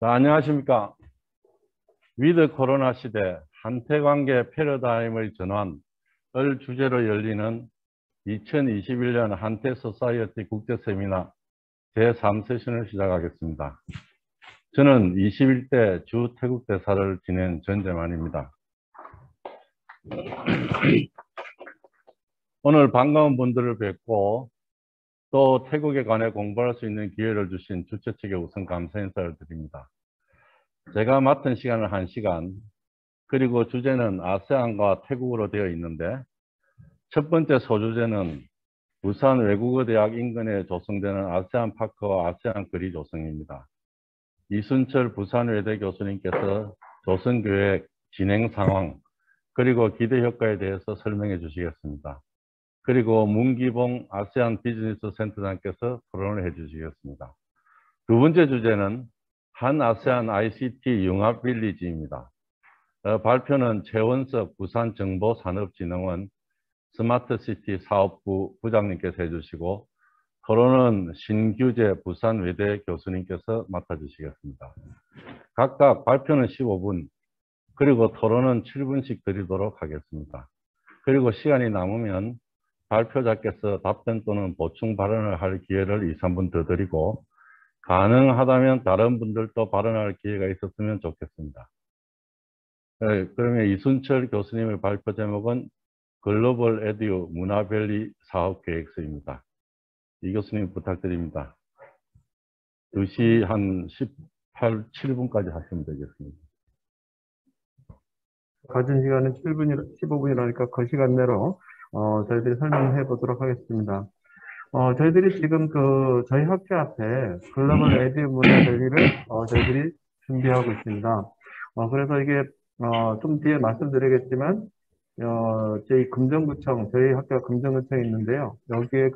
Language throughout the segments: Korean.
자, 안녕하십니까. 위드 코로나 시대 한태관계 패러다임의 전환을 주제로 열리는 2021년 한태 소사이어티 국제 세미나 제3세션을 시작하겠습니다. 저는 21대 주 태국 대사를 지낸 전재만입니다. 오늘 반가운 분들을 뵙고 또 태국에 관해 공부할 수 있는 기회를 주신 주최 측에 우선 감사 인사를 드립니다. 제가 맡은 시간은 1시간, 그리고 주제는 아세안과 태국으로 되어 있는데, 첫 번째 소주제는 부산 외국어대학 인근에 조성되는 아세안 파크와 아세안 거리 조성입니다. 이순철 부산외대 교수님께서 조성 계획, 진행 상황, 그리고 기대 효과에 대해서 설명해 주시겠습니다. 그리고 문기봉 아세안 비즈니스 센터장께서 토론을 해 주시겠습니다. 두 번째 주제는 한 아세안 ICT 융합 빌리지입니다. 발표는 최원석 부산정보산업진흥원 스마트시티 사업부 부장님께서 해주시고, 토론은 신규재 부산외대 교수님께서 맡아주시겠습니다. 각각 발표는 15분, 그리고 토론은 7분씩 드리도록 하겠습니다. 그리고 시간이 남으면 발표자께서 답변 또는 보충 발언을 할 기회를 2, 3분 더 드리고, 가능하다면 다른 분들도 발언할 기회가 있었으면 좋겠습니다. 네, 그러면 이순철 교수님의 발표 제목은 글로벌 에듀 문화밸리 사업계획서입니다. 이 교수님 부탁드립니다. 2시 한 7분까지 하시면 되겠습니다. 가진 시간은 15분이라니까 그 시간 내로 저희들이 설명해 보도록 하겠습니다. 저희들이 지금 저희 학교 앞에 글로벌 에듀 문화밸리를 저희들이 준비하고 있습니다. 그래서 이게 좀 뒤에 말씀드리겠지만 저희 학교가 금정구청에 있는데요. 여기에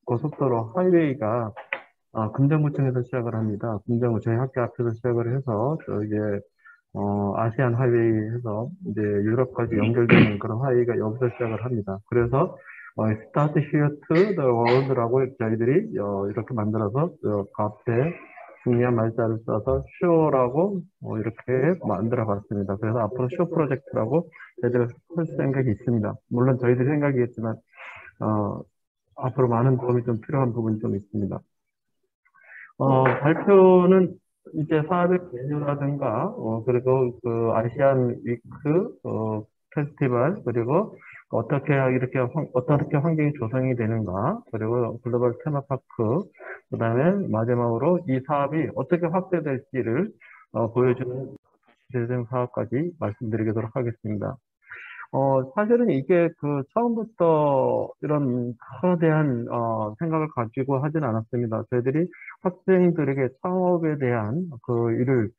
고속도로 하이웨이가 금정구청에서 시작을 합니다. 저희 학교 앞에서 시작을 해서 이게 아시안 하이웨이 해서 이제 유럽까지 연결되는 그런 하이웨이가 여기서 시작을 합니다. 그래서 스타트 히어 투 더 월드라고 저희들이 이렇게 만들어서 그 앞에 중요한 말자를 써서 쇼라고 이렇게 만들어 봤습니다. 그래서 앞으로 쇼 프로젝트라고 저희들이 할 생각이 있습니다. 물론 저희들 생각이겠지만 앞으로 많은 도움이 좀 필요한 부분이 좀 있습니다. 발표는 이제 사업의 메뉴라든가, 그리고 아시안 위크, 페스티벌, 그리고 어떻게 환경이 조성이 되는가, 그리고 글로벌 테마파크, 그 다음에 마지막으로 이 사업이 어떻게 확대될지를 보여주는 재생 사업까지 말씀드리도록 하겠습니다. 사실은 이게 처음부터 이런 거대한, 생각을 가지고 하진 않았습니다. 저희들이 학생들에게 창업에 대한 일을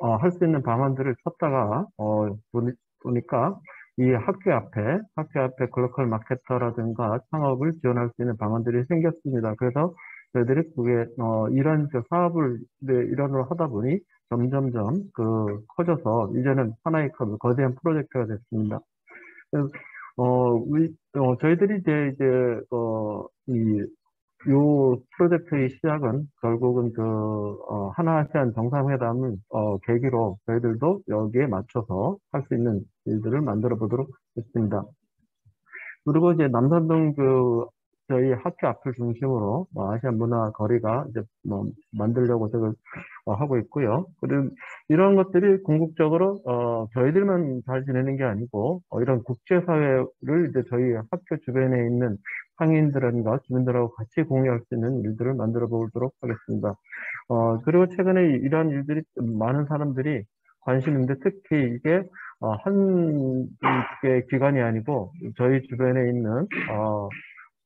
할 수 있는 방안들을 찾다가, 보니까 이 학교 앞에 글로컬 마케터라든가 창업을 지원할 수 있는 방안들이 생겼습니다. 그래서 저희들이 이런 사업을 일환으로 하다 보니 점점점 커져서 이제는 하나의 거대한 프로젝트가 됐습니다. 그래서, 저희들이 요 프로젝트의 시작은 결국은 하나아시안 정상회담을 계기로 저희들도 여기에 맞춰서 할 수 있는 일들을 만들어 보도록 했습니다. 그리고 이제 남산동 저희 학교 앞을 중심으로 아시안 문화 거리가 이제 만들려고 하고 있고요. 그리고 이런 것들이 궁극적으로 저희들만 잘 지내는 게 아니고 이런 국제사회를 이제 저희 학교 주변에 있는 상인들과 주민들하고 같이 공유할 수 있는 일들을 만들어 보도록 하겠습니다. 그리고 최근에 이러한 일들이 많은 사람들이 관심 있는데 특히 이게 한 개의 기관이 아니고 저희 주변에 있는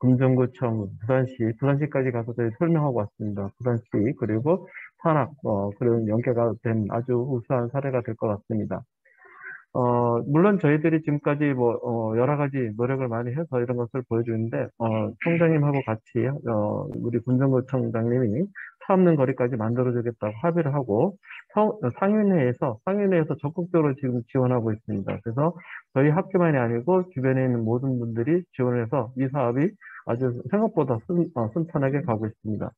금정구청, 부산시까지 가서 저희 설명하고 왔습니다. 부산시 그리고 산악 그런 연계가 된 아주 우수한 사례가 될 것 같습니다. 물론 저희들이 지금까지 여러 가지 노력을 많이 해서 이런 것을 보여주는데, 총장님하고 같이, 우리 군정구청장님이 차 없는 거리까지 만들어주겠다고 합의를 하고, 상임위에서 적극적으로 지금 지원하고 있습니다. 그래서 저희 학교만이 아니고 주변에 있는 모든 분들이 지원을 해서 이 사업이 아주 생각보다 순탄하게 가고 있습니다.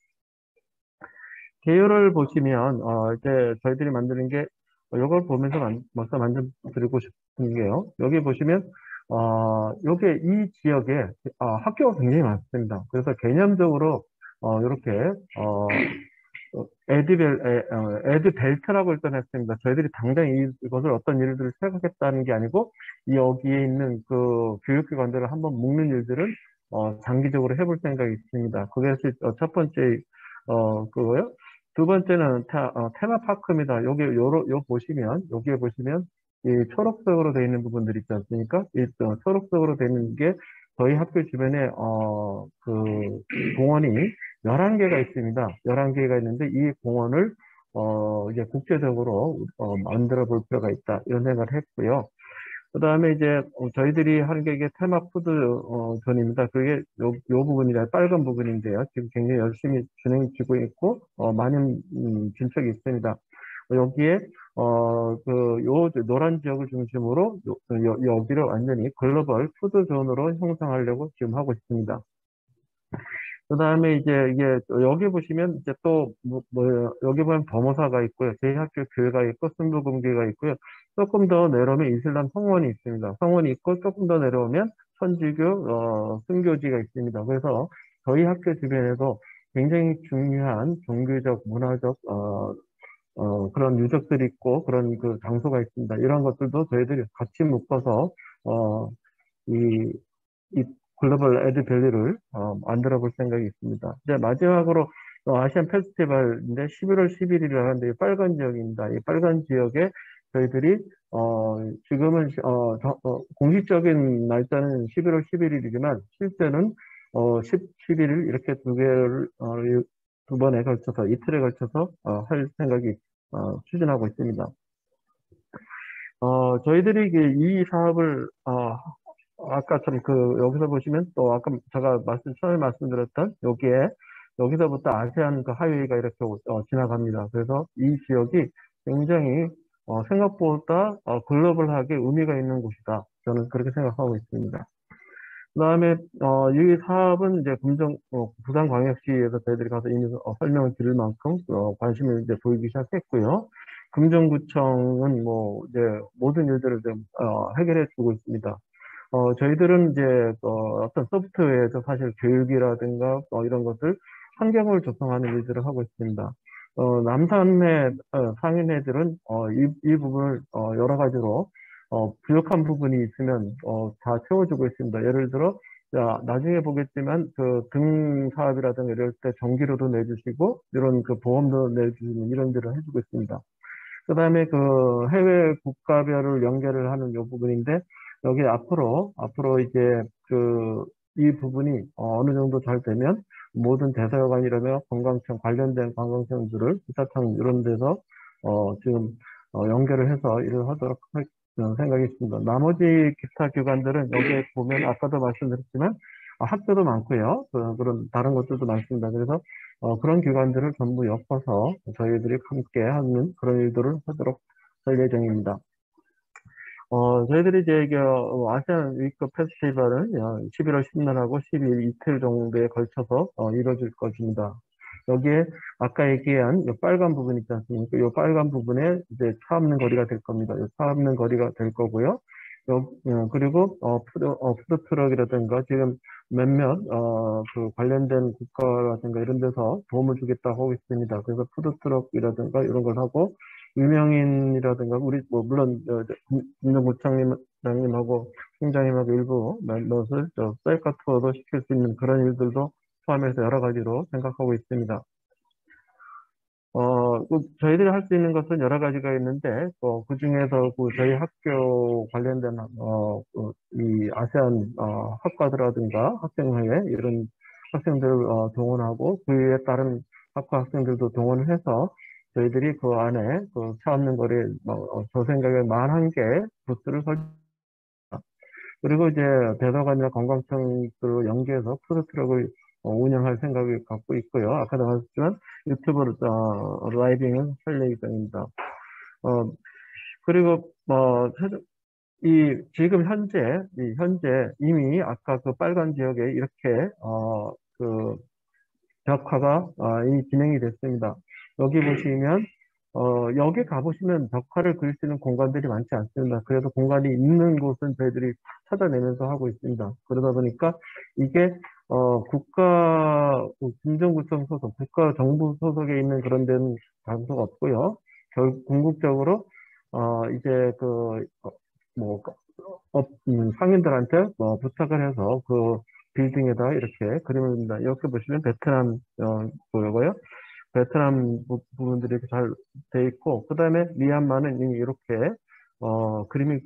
개요를 보시면, 이제 저희들이 만드는 게, 이걸 보면서 먼저 말씀드리고 싶은 게요. 여기 보시면, 요게 이 지역에, 학교가 굉장히 많습니다. 그래서 개념적으로, 이렇게, 에드벨트라고 일단 했습니다. 저희들이 당장 이것을 어떤 일들을 생각했다는 게 아니고, 여기에 있는 그 교육기관들을 한번 묶는 일들은, 장기적으로 해볼 생각이 있습니다. 그게 첫 번째, 그거요. 두 번째는 테마파크입니다. 여기에 보시면, 이 초록색으로 되어 있는 부분들 있지 않습니까? 초록색으로 되어 있는 게 저희 학교 주변에, 공원이 11개가 있습니다. 11개가 있는데 이 공원을 이제 국제적으로 만들어 볼 필요가 있다. 이런 생각을 했고요. 그 다음에 이제 저희들이 하는 게 이게 테마 푸드 존입니다. 그게 요 부분이라 빨간 부분인데요. 지금 굉장히 열심히 진행되고 있고 많은 진척이 있습니다. 여기에 노란 지역을 중심으로 여기를 완전히 글로벌 푸드 존으로 형성하려고 지금 하고 있습니다. 그 다음에 이제 이게 여기 보시면 이제 또 여기 보면 범호사가 있고요. 저희 학교 교회가 있고 순부금교회가 있고요. 조금 더 내려오면 이슬람 성원이 있습니다. 성원이 있고 조금 더 내려오면 천주교 순교지가 있습니다. 그래서 저희 학교 주변에도 굉장히 중요한 종교적, 문화적 그런 유적들이 있고 그런 그 장소가 있습니다. 이런 것들도 저희들이 같이 묶어서 어, 이 이 글로벌 에드 밸리를 만들어 볼 생각이 있습니다. 이제 마지막으로 아시안 페스티벌인데 11월 11일을 하는데 이 빨간 지역입니다. 이 빨간 지역에 저희들이 지금은 공식적인 날짜는 11월 11일이지만 실제는 11일 이렇게 두 번에 걸쳐서 이틀에 걸쳐서 할 생각이 추진하고 있습니다. 저희들이 이 사업을 아까처럼 여기서 보시면 또 아까 제가 처음에 말씀드렸던 여기서부터 아세안 그 하이웨이가 이렇게 지나갑니다. 그래서 이 지역이 굉장히 생각보다 글로벌하게 의미가 있는 곳이다. 저는 그렇게 생각하고 있습니다. 그다음에 이 사업은 이제 부산광역시에서 저희들이 가서 이미 설명을 드릴 만큼 관심을 이제 보이기 시작했고요. 금정구청은 뭐 이제 모든 일들을 좀 해결해 주고 있습니다. 저희들은 이제 어떤 소프트웨어에서 사실 교육이라든가 이런 것들 환경을 조성하는 일들을 하고 있습니다. 남산의 상인회들은 이 부분을 여러 가지로 부족한 부분이 있으면 다 채워주고 있습니다. 예를 들어 나중에 보겠지만 그 등 사업이라든가 이럴 때 전기료도 내주시고 이런 그 보험도 내주시는 이런 일을 해주고 있습니다. 그다음에 그 해외 국가별을 연결을 하는 이 부분인데 여기 앞으로 이제 이 부분이 어느 정도 잘 되면 모든 대사관이라며 관련된 관광청들을 기사청 이런 데서 지금 연결을 해서 일을 하도록 할 생각이 있습니다. 나머지 기타 기관들은 여기에 보면 아까도 말씀드렸지만 학교도 많고요. 그런 다른 것들도 많습니다. 그래서 그런 기관들을 전부 엮어서 저희들이 함께 하는 그런 일들을 하도록 할 예정입니다. 저희들이 이제 아시안 위크 페스티벌은 11월 10날하고 12일 이틀 정도에 걸쳐서 이루어질 것입니다. 여기에 아까 얘기한 이 빨간 부분 있지 않습니까? 이 빨간 부분에 이제 차 없는 거리가 될 겁니다. 차 없는 거리가 될 거고요. 그리고 푸드트럭이라든가 지금 몇몇 그 관련된 국가라든가 이런 데서 도움을 주겠다고 하고 있습니다. 그래서 푸드트럭이라든가 이런 걸 하고 유명인이라든가 우리 뭐 물론 김정구청장님하고 총장님하고 일부 몇몇을 셀카 투어도 시킬 수 있는 그런 일들도 포함해서 여러 가지로 생각하고 있습니다. 저희들이 할 수 있는 것은 여러 가지가 있는데, 그 중에서 저희 학교 관련된, 이 아세안, 학과들이라든가 학생회에 이런 학생들을, 동원하고, 그에 따른 학과 학생들도 동원을 해서, 저희들이 그 안에, 차 없는 거리, 저 생각에 41개 부스를 그리고 이제 대사관이나 관광청들을 연계해서 푸드트럭을 운영할 생각을 갖고 있고요. 아까도 말했지만 유튜브 라이빙을 할 예정입니다. 그리고 지금 현재 이미 아까 그 빨간 지역에 이렇게 그 벽화가 이미 진행이 됐습니다. 여기 보시면 여기 가보시면 벽화를 그릴 수 있는 공간들이 많지 않습니다. 그래서 공간이 있는 곳은 저희들이 찾아내면서 하고 있습니다. 그러다 보니까 이게 국가공정구청 소속, 국가정부 소속에 있는 그런 데는 장소가 없고요. 궁극적으로 이제 뭐 상인들한테 부탁을 해서 그 빌딩에다 이렇게 그림을 그립니다. 이렇게 보시면 베트남 보이고요. 베트남 부분들이 이렇게 잘 돼 있고, 그 다음에 미얀마는 이미 이렇게 그림이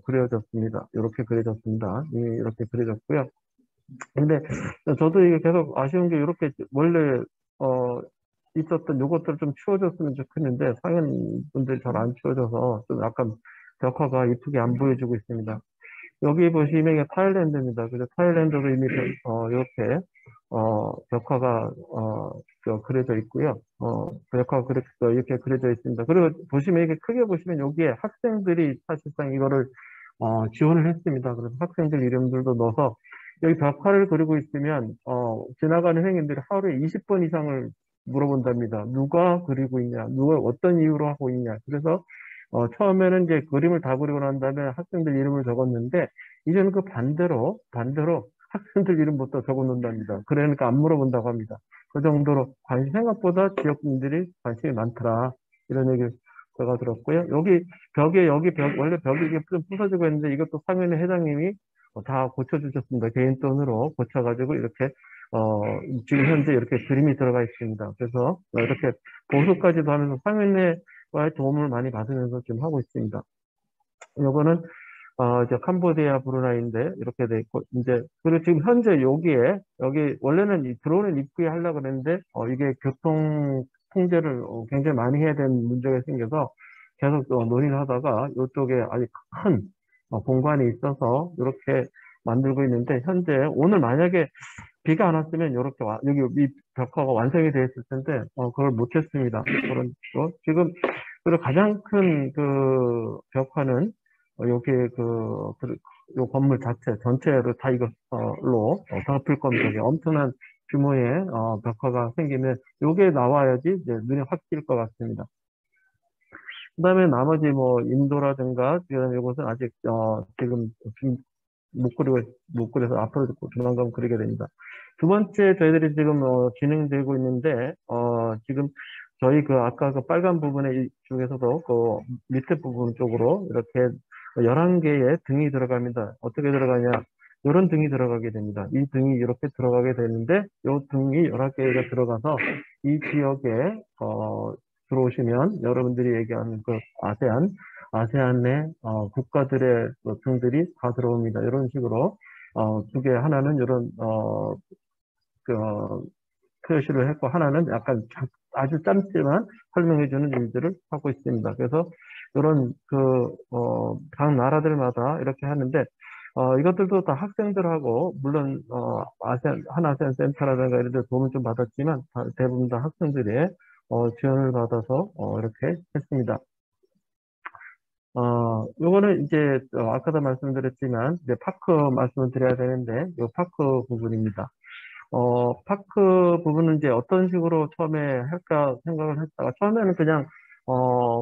그려졌습니다. 이렇게 그려졌습니다. 이미 이렇게 그려졌고요. 근데 저도 이게 계속 아쉬운 게 이렇게 원래 있었던 요것들 좀 치워줬으면 좋겠는데 상인분들이 잘 안 치워져서 좀 약간 벽화가 이쁘게 안 보여주고 있습니다. 여기 보시면 이게 타일랜드입니다. 그래서 타일랜드도 이미 이렇게 벽화가 그려져 있고요. 벽화가 이렇게 그려져 있습니다. 그리고 보시면 이게 크게 보시면 여기에 학생들이 사실상 이거를 지원을 했습니다. 그래서 학생들 이름들도 넣어서 여기 벽화를 그리고 있으면 지나가는 행인들이 하루에 20번 이상을 물어본답니다. 누가 그리고 있냐, 누가 어떤 이유로 하고 있냐. 그래서 처음에는 이제 그림을 다 그리고 난 다음에 학생들 이름을 적었는데 이제는 그 반대로 학생들 이름부터 적어 놓는답니다. 그러니까 안 물어본다고 합니다. 그 정도로 생각보다 지역민들이 관심이 많더라. 이런 얘기를 제가 들었고요. 원래 벽이 이게 좀 부서지고 있는데 이것도 상인회 회장님이 다 고쳐주셨습니다. 개인 돈으로 고쳐가지고 이렇게 지금 현재 이렇게 그림이 들어가 있습니다. 그래서 이렇게 보수까지도 하면서 상인회와의 도움을 많이 받으면서 지금 하고 있습니다. 요거는 이제 캄보디아 브루나이인데 이렇게 돼 있고 이제 그리고 지금 현재 여기 원래는 들어오는 입구에 하려고 그랬는데 이게 교통 통제를 굉장히 많이 해야 되는 문제가 생겨서 계속 논의를 하다가 이쪽에 아주 큰 공간이 있어서 이렇게 만들고 있는데 현재 오늘 만약에 비가 안 왔으면 이렇게 여기 이 벽화가 완성이 되어 있을 텐데 그걸 못했습니다. 그런 지금 그리고 가장 큰 그 벽화는 여기 요 건물 자체 전체를 다 이걸로 덮을 겁니다. 이게 엄청난 규모의 벽화가 생기면 요게 나와야지 이제 눈에 확 띌 것 같습니다. 그다음에 나머지 뭐 인도라든가 지금 이것은 아직 지금 못 그려서 앞으로 조만간 그리게 됩니다. 두 번째 저희들이 지금 진행되고 있는데 지금 저희 아까 그 빨간 부분의 중에서도 그 밑에 부분 쪽으로 이렇게 11개의 등이 들어갑니다. 어떻게 들어가냐? 이런 등이 들어가게 됩니다. 이 등이 이렇게 들어가게 되는데 이 등이 11개가 들어가서 이 지역에 들어오시면 여러분들이 얘기하는 그 아세안 내 국가들의 등들이 다 들어옵니다. 이런 식으로 두 개, 하나는 이런 표시를 했고 하나는 약간 아주 짧지만 설명해주는 일들을 하고 있습니다. 그래서 이런 각 나라들마다 이렇게 하는데 이것들도 다 학생들하고 물론 한아세안 센터라든가 이런 데 도움을 좀 받았지만 대부분 다 학생들의 지원을 받아서 이렇게 했습니다. 요거는 이제 아까도 말씀드렸지만 이제 파크 말씀을 드려야 되는데 요 파크 부분입니다. 파크 부분은 이제 어떤 식으로 처음에 할까 생각을 했다가 처음에는 그냥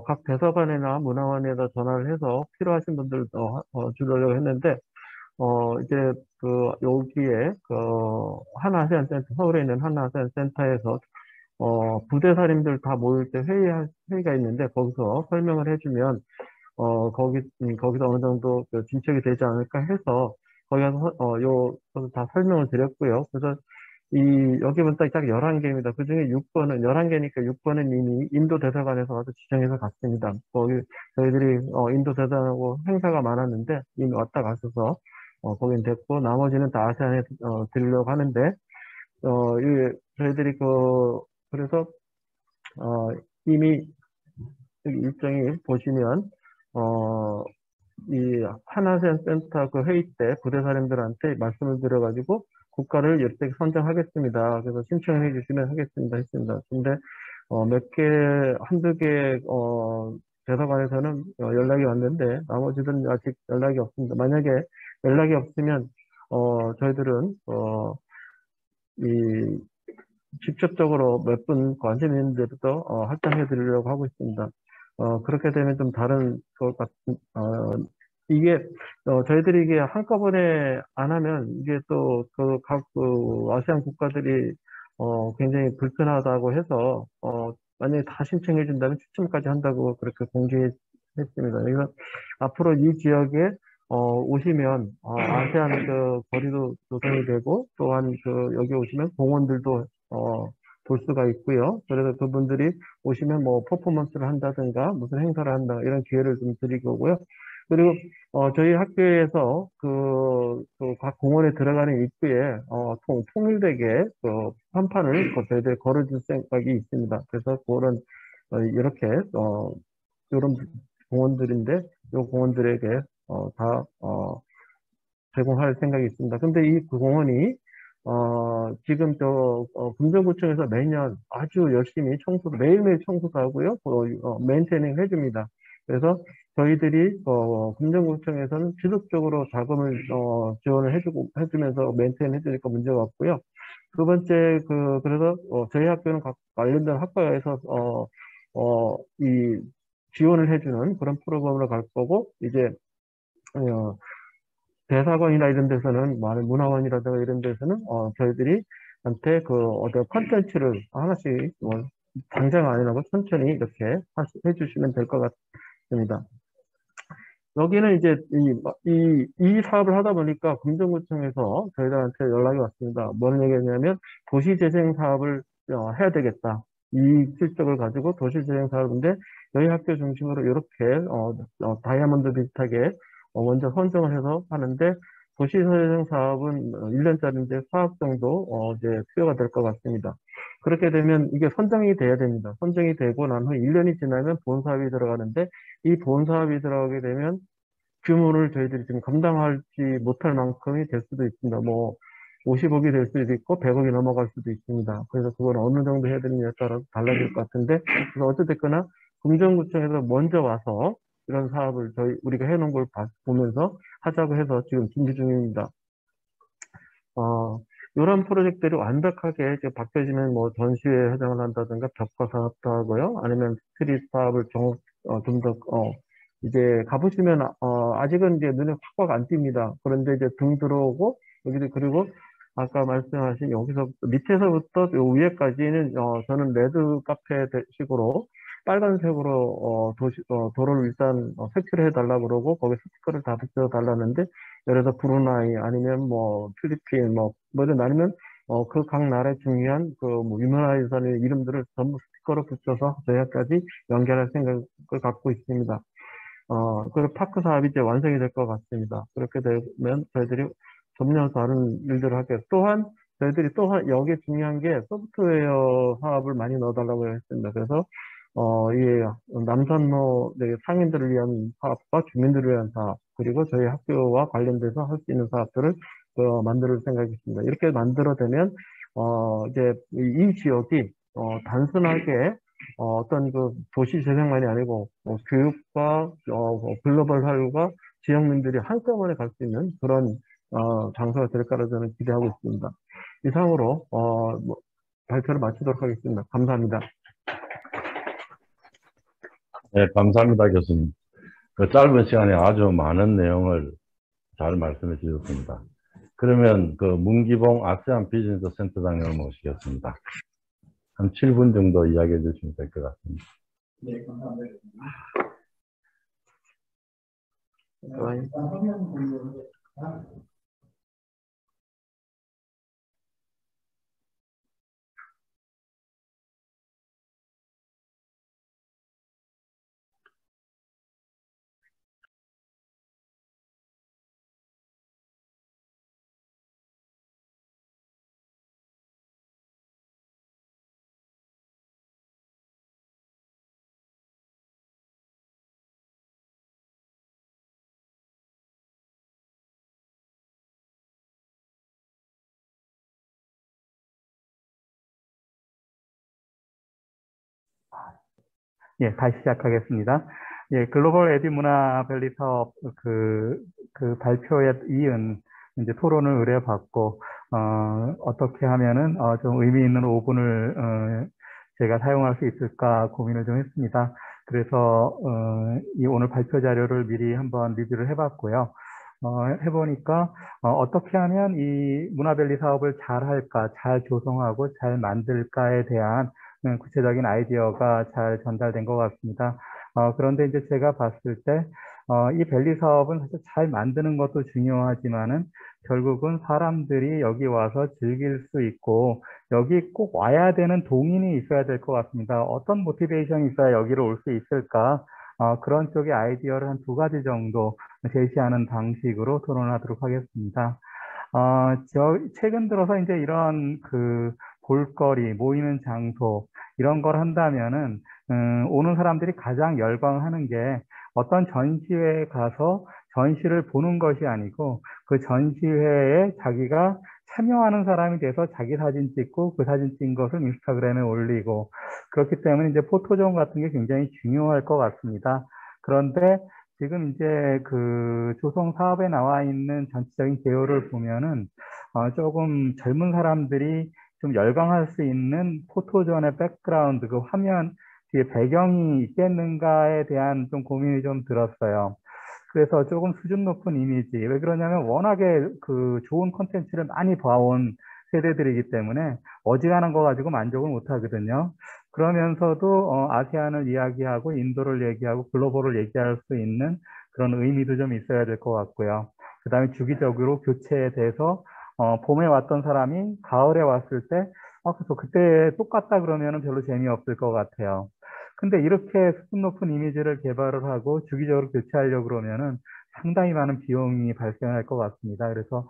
각 대사관이나 문화원에다 전화를 해서 필요하신 분들 주려고 했는데 이제 여기에 한아세안 센터 서울에 있는 한아세안 센터에서 부대사님들 다 모일 때 회의가 있는데 거기서 설명을 해주면 거기서 어느 정도 진척이 되지 않을까 해서 거기 가서 다 설명을 드렸고요. 그래서 여기 보면 딱 11개입니다. 그 중에 6번은 11개니까 6번은 이미 인도 대사관에서 와서 지정해서 갔습니다. 거기 저희들이 인도 대사관하고 행사가 많았는데 이미 왔다 갔어서 거긴 됐고 나머지는 다 아세안에 드리려고 하는데 저희들이 그래서 이미 여기 일정이 보시면 이 한아세안 센터 그 회의 때 부대사령들한테 말씀을 드려가지고 국가를 이렇게 선정하겠습니다. 그래서 신청해 주시면 하겠습니다 했습니다. 근데 한두 개 대사관에서는 연락이 왔는데 나머지들은 아직 연락이 없습니다. 만약에 연락이 없으면 저희들은 이 직접적으로 몇 분 관심 있는 데부터 할당해 드리려고 하고 있습니다. 그렇게 되면 좀 다른 것 같은, 이게, 저희들이 이게 한꺼번에 안 하면 이게 또 그 아시안 국가들이 굉장히 불편하다고 해서, 만약에 다 신청해 준다면 추첨까지 한다고 그렇게 공지했습니다. 그래서 앞으로 이 지역에 오시면 아세안 그 거리도 조성이 되고 또한 그 여기 오시면 공원들도 볼 수가 있고요. 그래서 그분들이 오시면 뭐 퍼포먼스를 한다든가 무슨 행사를 한다 이런 기회를 좀 드리고요. 그리고 저희 학교에서 각 공원에 들어가는 입구에 통일되게 그 판판을 저희들 걸어줄 생각이 있습니다. 그래서 그런 이렇게 이런 공원들인데 이 공원들에게 다 제공할 생각이 있습니다. 근데 이 공원이 지금 금정구청에서 매년 아주 열심히 매일매일 청소도 하고요. 메인테닝 해줍니다. 그래서 저희들이 금정구청에서는 지속적으로 자금을 지원을 해주면서 메인테인 해주니까 문제가 없고요. 두 번째 그래서 저희 학교는 각 관련된 학과에서 이 지원을 해주는 그런 프로그램으로 갈 거고 이제 어, 대사관이나 이런 데서는 많은 문화원이라든가 이런 데서는 저희들이 한테 어떤 컨텐츠를 하나씩 당장 아니라고 천천히 이렇게 해주시면 될 것 같습니다. 여기는 이제 이 사업을 하다 보니까 금정구청에서 저희들한테 연락이 왔습니다. 뭔 얘기냐면 도시재생 사업을 해야 되겠다. 이 실적을 가지고 도시재생 사업인데 저희 학교 중심으로 이렇게 다이아몬드 비슷하게 먼저 선정을 해서 하는데 도시재생 사업은 1년짜리인데 사업 정도 이제 투여가 될 것 같습니다. 그렇게 되면 이게 선정이 돼야 됩니다. 선정이 되고 난 후 1년이 지나면 본사업이 들어가는데 이 본사업이 들어가게 되면 규모를 저희들이 지금 감당하지 못할 만큼이 될 수도 있습니다. 뭐 50억이 될 수도 있고 100억이 넘어갈 수도 있습니다. 그래서 그건 어느 정도 해야 되느냐에 따라서 달라질 것 같은데 그래서 어쨌든 금정구청에서 먼저 와서 이런 사업을 우리가 해놓은 걸 보면서 하자고 해서 지금 준비 중입니다. 이런 프로젝트들이 완벽하게 이제 바뀌어지면 뭐 전시회 회장을 한다든가 벽화 사업도 하고요. 아니면 스트릿 사업을 좀 더, 이제 가보시면, 아직은 이제 눈에 확확 안 띕니다. 그런데 이제 등 들어오고, 여기도 그리고 아까 말씀하신 여기서 밑에서부터 요 위에까지는, 저는 레드 카페 식으로 빨간색으로, 도로를 일단 색칠을 해달라고 그러고, 거기 스티커를 다 붙여달라는데, 예를 들어 브루나이 아니면 뭐 필리핀 뭐든 아니면 그 각 나라의 중요한 뭐 유명한 이름들을 전부 스티커로 붙여서 저희까지 연결할 생각을 갖고 있습니다. 그리고 파크 사업이 이제 완성이 될 것 같습니다. 그렇게 되면 저희들이 점점 다른 일들을 하게 또한 저희들이 여기에 중요한 게 소프트웨어 사업을 많이 넣어달라고 했습니다. 그래서 이 남산로 상인들을 위한 사업과 주민들을 위한 사업 그리고 저희 학교와 관련돼서 할 수 있는 사업들을 만들 생각이 있습니다. 이렇게 만들어되면 이제 이 지역이 단순하게 어떤 도시 재생만이 아니고 교육과 글로벌 사회와 지역민들이 한꺼번에 갈 수 있는 그런 장소가 될 거라 저는 기대하고 있습니다. 이상으로 발표를 마치도록 하겠습니다. 감사합니다. 네, 감사합니다, 교수님. 그 짧은 시간에 아주 많은 내용을 잘 말씀해 주셨습니다. 그러면 문기봉 아세안 비즈니스 센터장님을 모시겠습니다. 한 7분 정도 이야기해 주시면 될 것 같습니다. 네, 감사합니다. 예, 다시 시작하겠습니다. 예, 글로벌 에듀 문화밸리 사업 그 발표에 이은 이제 토론을 의뢰받고, 어떻게 하면은, 좀 의미 있는 5분을, 제가 사용할 수 있을까 고민을 좀 했습니다. 그래서, 이 오늘 발표 자료를 미리 한번 리뷰를 해봤고요. 해보니까, 어떻게 하면 이 문화밸리 사업을 잘 할까, 잘 조성하고 잘 만들까에 대한 구체적인 아이디어가 잘 전달된 것 같습니다. 그런데 이제 제가 봤을 때, 이 밸리 사업은 사실 잘 만드는 것도 중요하지만은 결국은 사람들이 여기 와서 즐길 수 있고 여기 꼭 와야 되는 동인이 있어야 될 것 같습니다. 어떤 모티베이션이 있어야 여기로 올 수 있을까? 그런 쪽의 아이디어를 한 2가지 정도 제시하는 방식으로 토론하도록 하겠습니다. 최근 들어서 이제 이런 그 볼거리, 모이는 장소, 이런 걸 한다면은, 오는 사람들이 가장 열광하는 게 어떤 전시회에 가서 전시를 보는 것이 아니고 그 전시회에 자기가 참여하는 사람이 돼서 자기 사진 찍고 그 사진 찍은 것을 인스타그램에 올리고 그렇기 때문에 이제 포토존 같은 게 굉장히 중요할 것 같습니다. 그런데 지금 이제 그 조성 사업에 나와 있는 전체적인 개요를 보면은 조금 젊은 사람들이 좀 열광할 수 있는 포토존의 백그라운드, 그 화면 뒤에 배경이 있겠는가에 대한 좀 고민이 좀 들었어요. 그래서 조금 수준 높은 이미지. 왜 그러냐면 워낙에 그 좋은 콘텐츠를 많이 봐온 세대들이기 때문에 어지간한 거 가지고 만족을 못 하거든요. 그러면서도 아세안을 이야기하고 인도를 얘기하고 글로벌을 얘기할 수 있는 그런 의미도 좀 있어야 될 것 같고요. 그 다음에 주기적으로 교체에 대해서 봄에 왔던 사람이 가을에 왔을 때 그래서 그때 똑같다 그러면 별로 재미없을 것 같아요. 근데 이렇게 수준 높은 이미지를 개발을 하고 주기적으로 교체하려고 그러면은 상당히 많은 비용이 발생할 것 같습니다. 그래서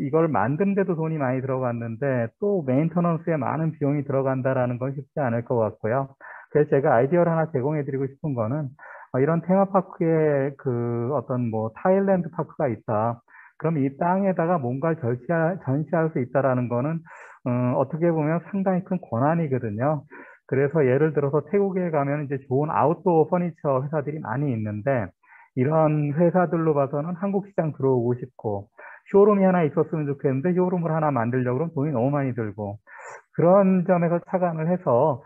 이걸 만드는데도 돈이 많이 들어갔는데 또 메인터넌스에 많은 비용이 들어간다라는 건 쉽지 않을 것 같고요. 그래서 제가 아이디어를 하나 제공해 드리고 싶은 거는 이런 테마파크에 그 어떤 뭐 타일랜드 파크가 있다. 그럼 이 땅에다가 뭔가를 전시할 수 있다라는 거는 어떻게 보면 상당히 큰 권한이거든요. 그래서 예를 들어서 태국에 가면 이제 좋은 아웃도어 퍼니처 회사들이 많이 있는데 이런 회사들로 봐서는 한국 시장 들어오고 싶고 쇼룸이 하나 있었으면 좋겠는데 쇼룸을 하나 만들려고 그러면 돈이 너무 많이 들고 그런 점에서 착안을 해서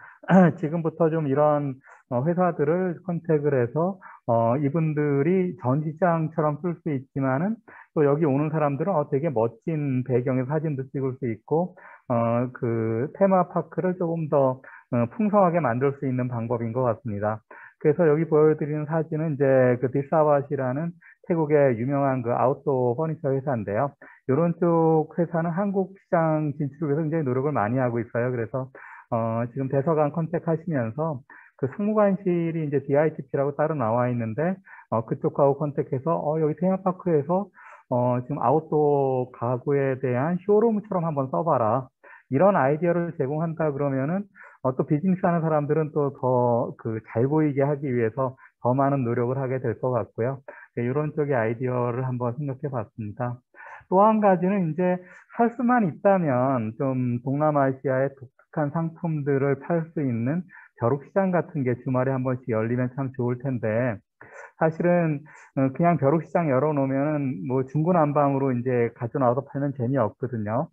지금부터 좀 이런 회사들을 컨택을 해서 이분들이 전시장처럼 쓸 수 있지만은 또 여기 오는 사람들은 되게 멋진 배경의 사진도 찍을 수 있고 그 테마파크를 조금 더 풍성하게 만들 수 있는 방법인 것 같습니다. 그래서 여기 보여드리는 사진은 이제 그 디사왓이라는 태국의 유명한 그 아웃도어 퍼니처 회사인데요. 이런 쪽 회사는 한국 시장 진출을 위해서 굉장히 노력을 많이 하고 있어요. 그래서 지금 대서관 컨택하시면서 그 상무관실이 이제 DITP라고 따로 나와 있는데 그쪽하고 컨택해서 여기 테마파크에서 지금 아웃도어 가구에 대한 쇼룸처럼 한번 써봐라. 이런 아이디어를 제공한다 그러면은 또 비즈니스 하는 사람들은 또 더 그 잘 보이게 하기 위해서 더 많은 노력을 하게 될 것 같고요. 네, 이런 쪽의 아이디어를 한번 생각해 봤습니다. 또 한 가지는 이제 할 수만 있다면 좀 동남아시아의 독특한 상품들을 팔 수 있는 벼룩시장 같은 게 주말에 한 번씩 열리면 참 좋을 텐데 사실은 그냥 벼룩시장 열어놓으면은 뭐 중구난방으로 이제 가져나와서 팔면 재미없거든요.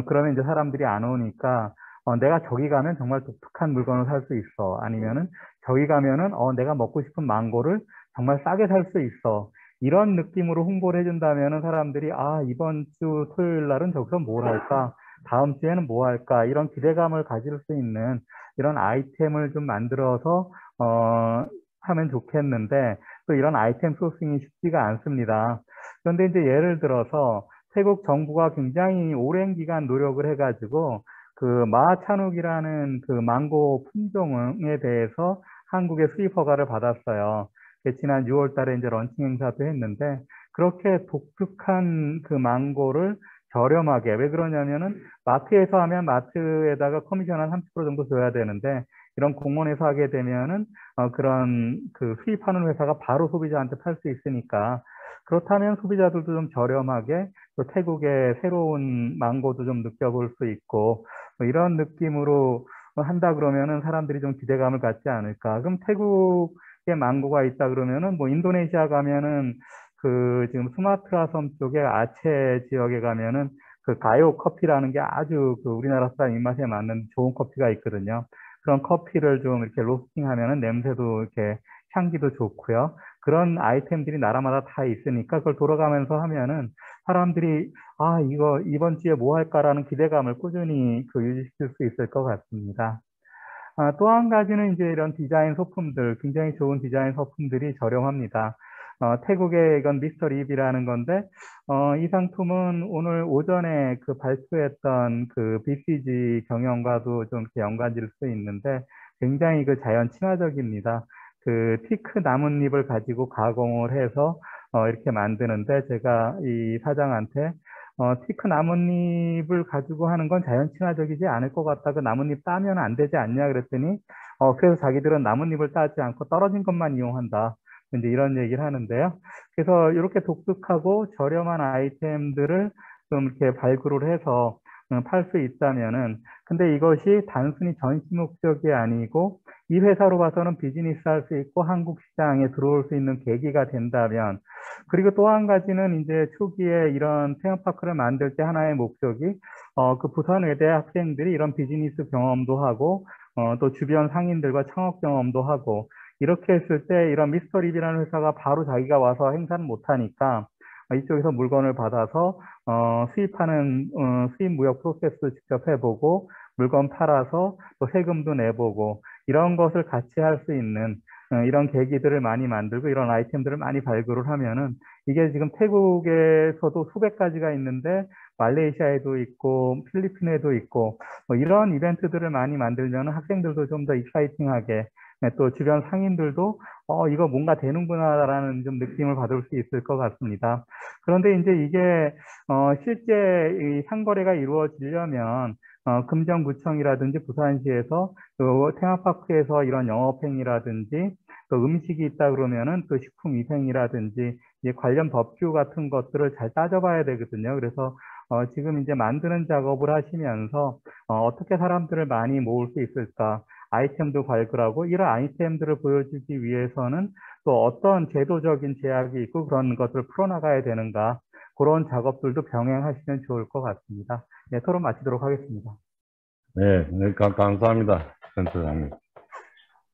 그러면 이제 사람들이 안 오니까 내가 저기 가면 정말 독특한 물건을 살 수 있어. 아니면은 저기 가면은 내가 먹고 싶은 망고를 정말 싸게 살 수 있어. 이런 느낌으로 홍보를 해준다면은 사람들이 이번 주 토요일 날은 저기서 뭘 할까? 다음 주에는 뭐 할까? 이런 기대감을 가질 수 있는 이런 아이템을 좀 만들어서 하면 좋겠는데 또 이런 아이템 소싱이 쉽지가 않습니다. 그런데 이제 예를 들어서 태국 정부가 굉장히 오랜 기간 노력을 해가지고 그 마차눅이라는 그 망고 품종에 대해서 한국의 수입 허가를 받았어요. 지난 6월 달에 이제 런칭 행사도 했는데 그렇게 독특한 그 망고를 저렴하게 왜 그러냐면은 마트에서 하면 마트에다가 커미션 한 30% 정도 줘야 되는데 이런 공원에서 하게 되면은 그런 그 수입하는 회사가 바로 소비자한테 팔 수 있으니까 그렇다면 소비자들도 좀 저렴하게 또 태국의 새로운 망고도 좀 느껴볼 수 있고 뭐 이런 느낌으로 한다 그러면은 사람들이 좀 기대감을 갖지 않을까. 그럼 태국에 망고가 있다 그러면은 뭐 인도네시아 가면은 그 지금 수마트라 섬 쪽에 아체 지역에 가면은 그 가요 커피라는 게 아주 그 우리나라 사람 입맛에 맞는 좋은 커피가 있거든요. 그런 커피를 좀 이렇게 로스팅하면은 냄새도 이렇게 향기도 좋고요. 그런 아이템들이 나라마다 다 있으니까 그걸 돌아가면서 하면은 사람들이 아, 이거 이번 주에 뭐 할까라는 기대감을 꾸준히 그 유지시킬 수 있을 것 같습니다. 아, 또 한 가지는 이제 이런 디자인 소품들, 굉장히 좋은 디자인 소품들이 저렴합니다. 태국의 이건 미스터 립이라는 건데, 이 상품은 오늘 오전에 그 발표했던 그 BCG 경영과도 좀 이렇게 연관 지을 수 있는데, 굉장히 그 자연 친화적입니다. 그 티크 나뭇잎을 가지고 가공을 해서 이렇게 만드는데, 제가 이 사장한테 티크 나뭇잎을 가지고 하는 건 자연 친화적이지 않을 것 같다. 그 나뭇잎 따면 안 되지 않냐 그랬더니, 그래서 자기들은 나뭇잎을 따지 않고 떨어진 것만 이용한다. 이제 이런 얘기를 하는데요. 그래서 이렇게 독특하고 저렴한 아이템들을 좀 이렇게 발굴을 해서 팔 수 있다면은, 근데 이것이 단순히 전시 목적이 아니고 이 회사로 봐서는 비즈니스 할 수 있고 한국 시장에 들어올 수 있는 계기가 된다면, 그리고 또 한 가지는 이제 초기에 이런 테마파크를 만들 때 하나의 목적이 그 부산외대 학생들이 이런 비즈니스 경험도 하고 또 주변 상인들과 창업 경험도 하고 이렇게 했을 때 이런 미스터립이라는 회사가 바로 자기가 와서 행사는 못하니까 이쪽에서 물건을 받아서 수입하는 수입 무역 프로세스도 직접 해보고 물건 팔아서 또 세금도 내보고 이런 것을 같이 할 수 있는 이런 계기들을 많이 만들고 이런 아이템들을 많이 발굴을 하면은 이게 지금 태국에서도 수백 가지가 있는데 말레이시아에도 있고 필리핀에도 있고 뭐 이런 이벤트들을 많이 만들면 학생들도 좀 더 익사이팅하게 또 주변 상인들도 이거 뭔가 되는구나라는 좀 느낌을 받을 수 있을 것 같습니다. 그런데 이제 이게 실제 이 상거래가 이루어지려면 금정구청이라든지 부산시에서 또 테마파크에서 이런 영업행위라든지 또 음식이 있다 그러면은 또 식품위생이라든지 이제 관련 법규 같은 것들을 잘 따져봐야 되거든요. 그래서 지금 이제 만드는 작업을 하시면서 어떻게 사람들을 많이 모을 수 있을까? 아이템도 발굴하고 이런 아이템들을 보여주기 위해서는 또 어떤 제도적인 제약이 있고 그런 것들을 풀어나가야 되는가? 그런 작업들도 병행하시면 좋을 것 같습니다. 네, 토론 마치도록 하겠습니다. 네, 감사합니다, 센터장님.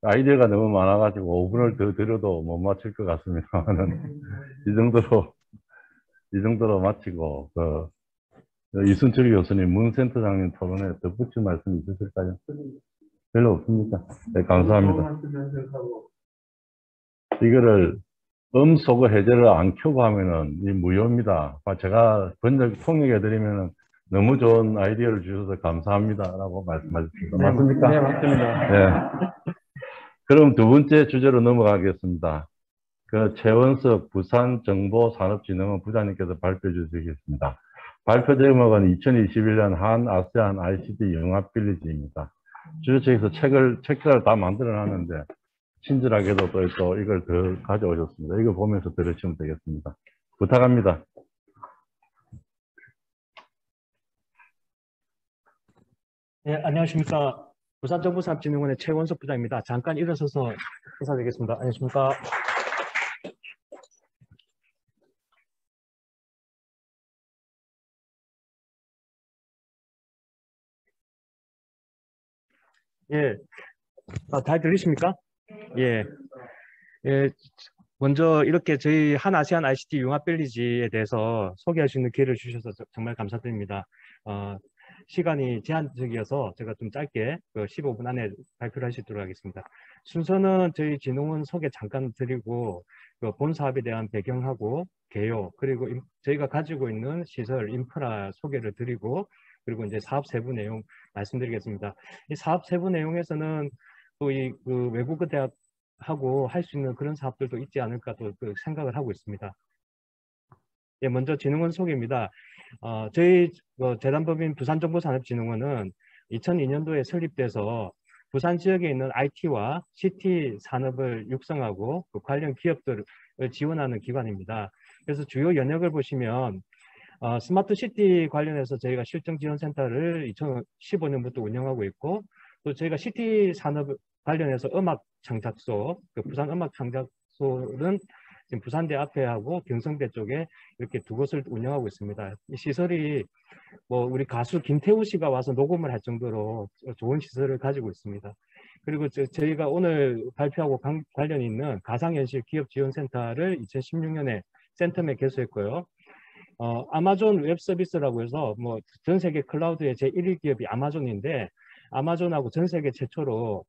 아이디어가 너무 많아가지고 5분을 더 드려도 못 맞출 것 같습니다만은 이 정도로 마치고 이순철 교수님, 문 센터장님 토론에 덧붙일 말씀 있으실까요? 별로 없습니까? 네, 감사합니다. 이거를 음소거 해제를 안 켜고 하면은 이 무효입니다. 제가 통역해드리면은 너무 좋은 아이디어를 주셔서 감사합니다라고 말씀하셨습니다. 네, 맞습니까? 네, 맞습니다. 네. 그럼 두 번째 주제로 넘어가겠습니다. 그 최원석 부산정보산업진흥원 부장님께서 발표해 주시겠습니다. 발표 제목은 2021년 한 아세안 ICT 융합빌리지입니다. 주최측에서 책을 다 만들어 놨는데 친절하게도 또 이걸 더 가져오셨습니다. 이거 보면서 들으시면 되겠습니다. 부탁합니다. 네, 안녕하십니까. 부산정보산업진흥원의 최원석 부장입니다. 잠깐 일어서서 인사드리겠습니다. 안녕하십니까. 예, 잘 들리십니까? 예, 예, 먼저 이렇게 저희 한 아세안 ICT 융합빌리지에 대해서 소개할 수 있는 기회를 주셔서 정말 감사드립니다. 시간이 제한적이어서 제가 좀 짧게 15분 안에 발표를 할 수 있도록 하겠습니다. 순서는 저희 진흥원 소개 잠깐 드리고 본 사업에 대한 배경하고 개요 그리고 저희가 가지고 있는 시설 인프라 소개를 드리고 그리고 이제 사업 세부 내용 말씀드리겠습니다. 이 사업 세부 내용에서는 또 이 외국어 대학하고 할 수 있는 그런 사업들도 있지 않을까 또 생각을 하고 있습니다. 예, 먼저 진흥원 소개입니다. 저희 재단법인 부산정보산업진흥원은 2002년도에 설립돼서 부산 지역에 있는 IT와 CT 산업을 육성하고 그 관련 기업들을 지원하는 기관입니다. 그래서 주요 영역을 보시면 스마트 시티 관련해서 저희가 실정지원센터를 2015년부터 운영하고 있고 또 저희가 CT 산업 관련해서 음악 창작소, 부산 음악 창작소는 지금 부산대 앞에하고 경성대 쪽에 이렇게 두 곳을 운영하고 있습니다. 이 시설이 뭐 우리 가수 김태우 씨가 와서 녹음을 할 정도로 좋은 시설을 가지고 있습니다. 그리고 저희가 오늘 발표하고 관련 있는 가상현실 기업지원센터를 2016년에 센텀에 개소했고요. 아마존 웹 서비스라고 해서 뭐 전 세계 클라우드의 제1위 기업이 아마존인데 아마존하고 전 세계 최초로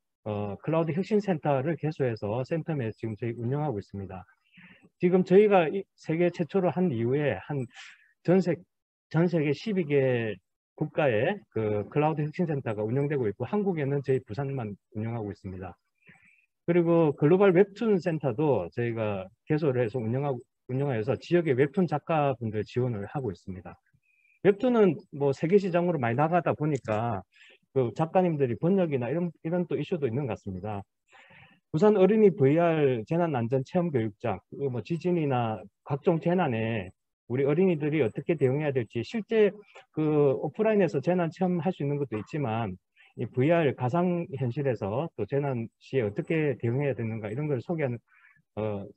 클라우드 혁신센터를 개소해서 센텀에 지금 저희 운영하고 있습니다. 지금 저희가 세계 최초로 한 이후에 전 세계 12개 국가의 그 클라우드 혁신센터가 운영되고 있고 한국에는 저희 부산만 운영하고 있습니다. 그리고 글로벌 웹툰 센터도 저희가 개소를 해서 운영하여서 지역의 웹툰 작가분들 지원을 하고 있습니다. 웹툰은 뭐 세계 시장으로 많이 나가다 보니까 그 작가님들이 번역이나 이런 또 이슈도 있는 것 같습니다. 부산 어린이 VR 재난안전체험교육장, 뭐 지진이나 각종 재난에 우리 어린이들이 어떻게 대응해야 될지 실제 그 오프라인에서 재난 체험할 수 있는 것도 있지만 이 VR 가상현실에서 또 재난 시에 어떻게 대응해야 되는가 이런 걸 소개하는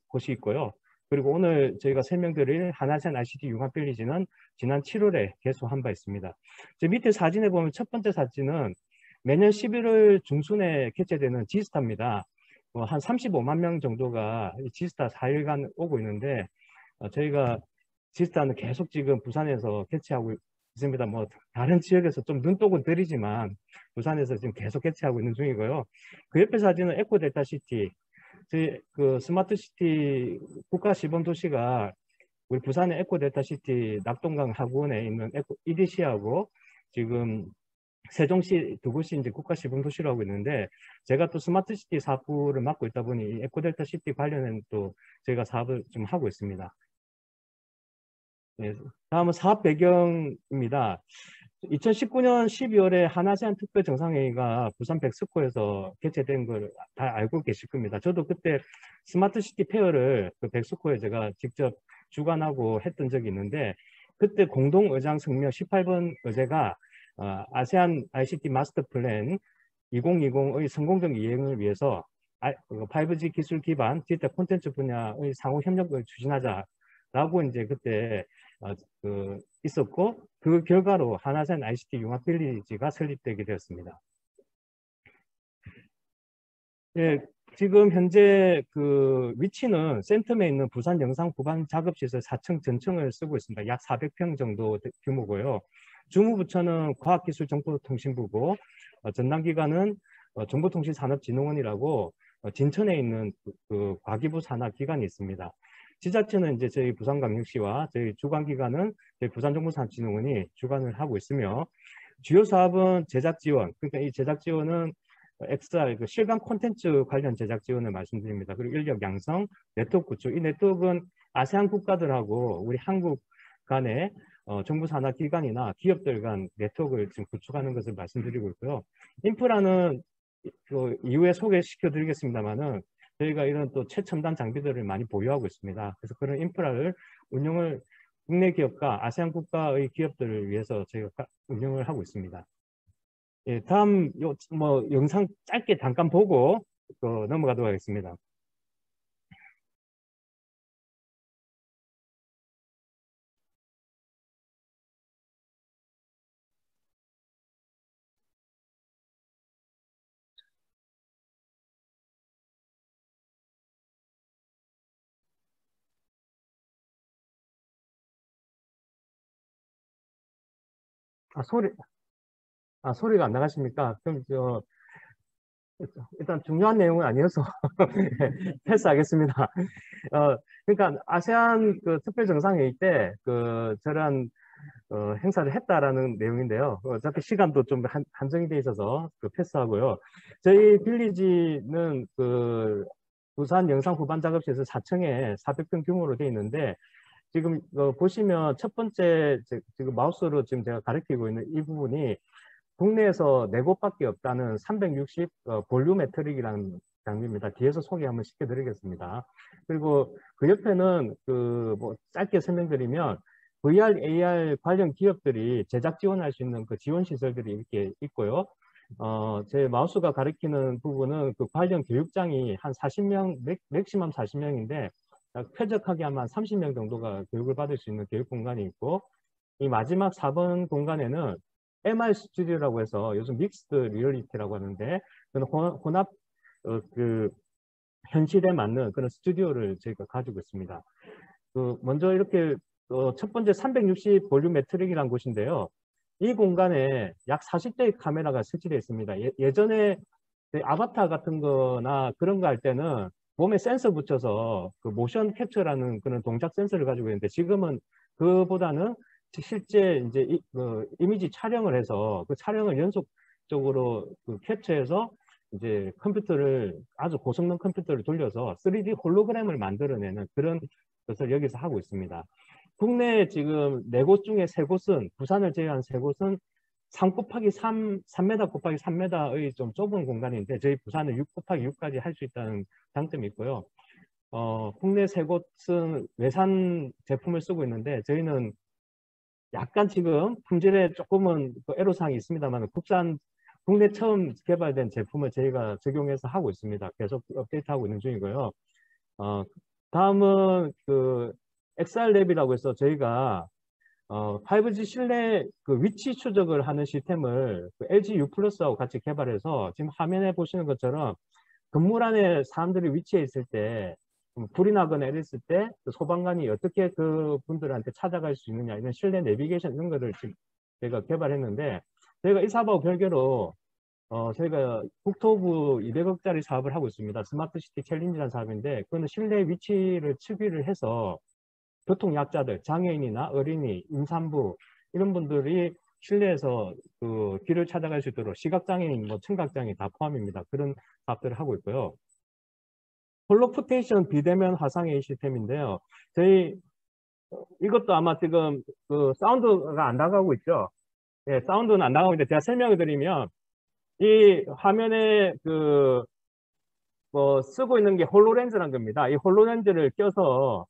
곳이 있고요. 그리고 오늘 저희가 설명드릴 하나센 ICT 융합빌리지는 지난 7월에 개소한 바 있습니다. 저 밑에 사진에 보면 첫 번째 사진은 매년 11월 중순에 개최되는 지스타입니다. 한 35만 명 정도가 지스타 4일간 오고 있는데 저희가 지스타는 계속 지금 부산에서 개최하고 있습니다. 뭐 다른 지역에서 좀 눈독은 들이지만 부산에서 지금 계속 개최하고 있는 중이고요. 그 옆에 사진은 에코델타시티, 저희 그 스마트시티 국가 시범 도시가 우리 부산의 에코델타시티 낙동강 하구원에 있는 EDC하고 지금 세종시 두 곳이 이제 국가 시범 도시로 하고 있는데 제가 또 스마트시티 사업부를 맡고 있다 보니 이 에코델타시티 관련된 또 저희가 사업을 좀 하고 있습니다. 네, 다음은 사업 배경입니다. 2019년 12월에 한아세안 특별 정상회의가 부산 백스코에서 개최된 걸 다 알고 계실 겁니다. 저도 그때 스마트시티 페어를 그 백스코에 제가 직접 주관하고 했던 적이 있는데 그때 공동의장 성명 18번 의제가 아세안 ICT 마스터 플랜 2020의 성공적 이행을 위해서 5G 기술 기반 디지털 콘텐츠 분야의 상호 협력을 추진하자라고 이제 그때 있었고 그 결과로 한아세안 ICT 융합빌리지가 설립되게 되었습니다. 예, 지금 현재 그 위치는 센텀에 있는 부산 영상 후반 작업시설 4층 전층을 쓰고 있습니다. 약 400평 정도 규모고요. 주무부처는 과학기술정보통신부고 전담기관은 정보통신산업진흥원이라고 진천에 있는 그 과기부 산하기관이 있습니다. 지자체는 이제 저희 부산광역시와 저희 주관기관은 저희 부산정보산업진흥원이 주관을 하고 있으며 주요 사업은 제작 지원, 그러니까 이 제작 지원은 XR, 그 실감 콘텐츠 관련 제작 지원을 말씀드립니다. 그리고 인력 양성, 네트워크 구축. 이 네트워크는 아세안 국가들하고 우리 한국 간의 정부 산하 기관이나 기업들 간 네트워크를 지금 구축하는 것을 말씀드리고 있고요. 인프라는 그 이후에 소개시켜 드리겠습니다만은 저희가 이런 또 최첨단 장비들을 많이 보유하고 있습니다. 그래서 그런 인프라를 운영을 국내 기업과 아세안 국가의 기업들을 위해서 저희가 운영을 하고 있습니다. 예, 다음 뭐 영상 짧게 잠깐 보고 넘어가도록 하겠습니다. 소리가 안 나가십니까? 그럼 일단 중요한 내용은 아니어서 패스하겠습니다. 그러니까 아세안 그 특별 정상회의 때 저런 행사를 했다라는 내용인데요. 어차피 시간도 좀 한정이 돼 있어서 패스하고요. 저희 빌리지는 부산 영상 후반 작업실에서 4층에 400평 규모로 되어 있는데 지금 보시면 첫 번째 지금 마우스로 지금 제가 가리키고 있는 이 부분이 국내에서 4곳밖에 없다는 360 볼륨메트릭이라는 장비입니다. 뒤에서 소개 한번 시켜드리겠습니다. 그리고 그 옆에는 뭐 짧게 설명드리면 VR, AR 관련 기업들이 제작 지원할 수 있는 그 지원 시설들이 이렇게 있고요. 제 마우스가 가리키는 부분은 그 관련 교육장이 한 40명, 맥시멈 40명인데 쾌적하게 하면 30명 정도가 교육을 받을 수 있는 교육 공간이 있고, 이 마지막 4번 공간에는 MR 스튜디오라고 해서 요즘 믹스드 리얼리티라고 하는데, 그런 혼합 그 현실에 맞는 그런 스튜디오를 저희가 가지고 있습니다. 먼저 이렇게 첫 번째 360 볼륨 매트릭이라는 곳인데요. 이 공간에 약 40대의 카메라가 설치되어 있습니다. 예전에 아바타 같은 거나 그런 거 할 때는 몸에 센서 붙여서 그 모션 캡처라는 그런 동작 센서를 가지고 있는데, 지금은 그보다는 실제 이제 이미지 촬영을 해서 그 촬영을 연속적으로 캡처해서 이제 컴퓨터를 아주 고성능 컴퓨터를 돌려서 3D 홀로그램을 만들어내는 그런 것을 여기서 하고 있습니다. 국내에 지금 4곳 중에 3곳은, 부산을 제외한 3곳은 3 곱하기 3m 곱하기 3m의 좀 좁은 공간인데, 저희 부산은 6 곱하기 6까지 할 수 있다는 장점이 있고요. 국내 3곳은 외산 제품을 쓰고 있는데, 저희는 약간 지금 품질에 조금은 애로사항이 있습니다만, 국내 처음 개발된 제품을 저희가 적용해서 하고 있습니다. 계속 업데이트하고 있는 중이고요. 다음은 XR랩이라고 해서 저희가 5G 실내 위치 추적을 하는 시스템을 LG U+하고 같이 개발해서, 지금 화면에 보시는 것처럼 건물 안에 사람들이 위치해 있을 때 불이 나거나 이랬을 때 소방관이 어떻게 그 분들한테 찾아갈 수 있느냐, 이런 실내 내비게이션 이런 거를 지금 저희가 개발했는데, 저희가 이 사업하고 별개로 저희가 국토부 200억짜리 사업을 하고 있습니다. 스마트시티 챌린지라는 사업인데, 그거는 실내 위치를 측위를 해서 교통약자들, 장애인이나 어린이, 임산부 이런 분들이 실내에서 길을 찾아갈 수 있도록, 시각장애인, 청각장애인 다 포함입니다. 그런 사업들을 하고 있고요. 홀로푸테이션 비대면 화상회의 시스템인데요. 저희 이것도 아마 지금 사운드가 안 나가고 있죠. 예, 사운드는 안 나가고 있는데 제가 설명을 드리면, 이 화면에 쓰고 있는 게 홀로렌즈라는 겁니다. 이 홀로렌즈를 껴서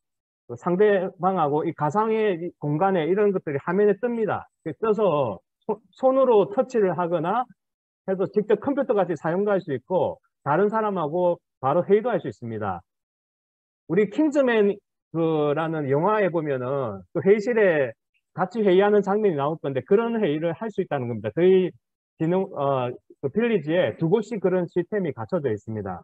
상대방하고 이 가상의 공간에 이런 것들이 화면에 뜹니다. 떠서 손으로 터치를 하거나 해서 직접 컴퓨터 같이 사용도 할 수 있고, 다른 사람하고 바로 회의도 할 수 있습니다. 우리 킹즈맨 라는 영화에 보면은 회의실에 같이 회의하는 장면이 나올 건데, 그런 회의를 할 수 있다는 겁니다. 저희 빌리지에 2곳이 그런 시스템이 갖춰져 있습니다.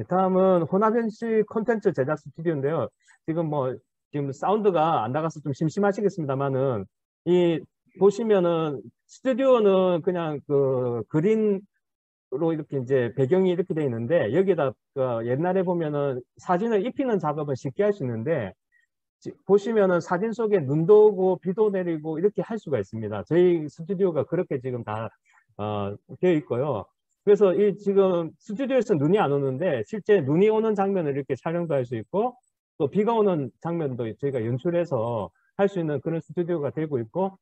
다음은 혼합현실 콘텐츠 제작 스튜디오인데요. 지금 사운드가 안 나가서 좀 심심하시겠습니다만은, 보시면은 스튜디오는 그냥 그린으로 이렇게 이제 배경이 이렇게 돼 있는데, 여기다 옛날에 보면은 사진을 입히는 작업은 쉽게 할 수 있는데, 보시면은 사진 속에 눈도 오고 비도 내리고 이렇게 할 수가 있습니다. 저희 스튜디오가 그렇게 지금 다 되어 있고요. 그래서 지금 스튜디오에서 눈이 안 오는데, 실제 눈이 오는 장면을 이렇게 촬영도 할 수 있고, 또 비가 오는 장면도 저희가 연출해서 할 수 있는 그런 스튜디오가 되고 있고,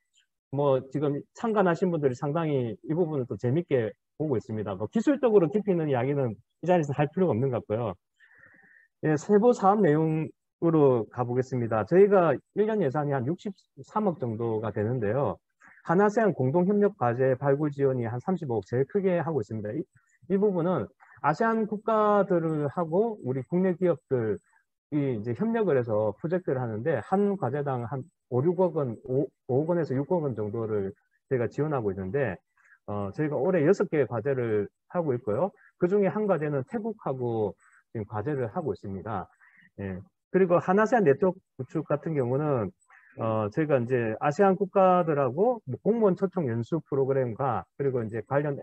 지금 참관하신 분들이 상당히 이 부분을 또 재밌게 보고 있습니다. 기술적으로 깊이 있는 이야기는 이 자리에서 할 필요가 없는 것 같고요. 예, 세부 사업 내용으로 가보겠습니다. 저희가 1년 예산이 한 63억 정도가 되는데요. 한아세안 공동협력 과제 발굴 지원이 한 35억 제일 크게 하고 있습니다. 이 부분은 아세안 국가들을 하고 우리 국내 기업들이 이제 협력을 해서 프로젝트를 하는데, 한 과제당 한 5억 원에서 6억 원 정도를 저희가 지원하고 있는데, 저희가 올해 6개의 과제를 하고 있고요. 그 중에 한 과제는 태국하고 지금 과제를 하고 있습니다. 예. 그리고 한아세안 네트워크 구축 같은 경우는 저희가 이제 아세안 국가들하고 공무원 초청 연수 프로그램과, 그리고 이제 관련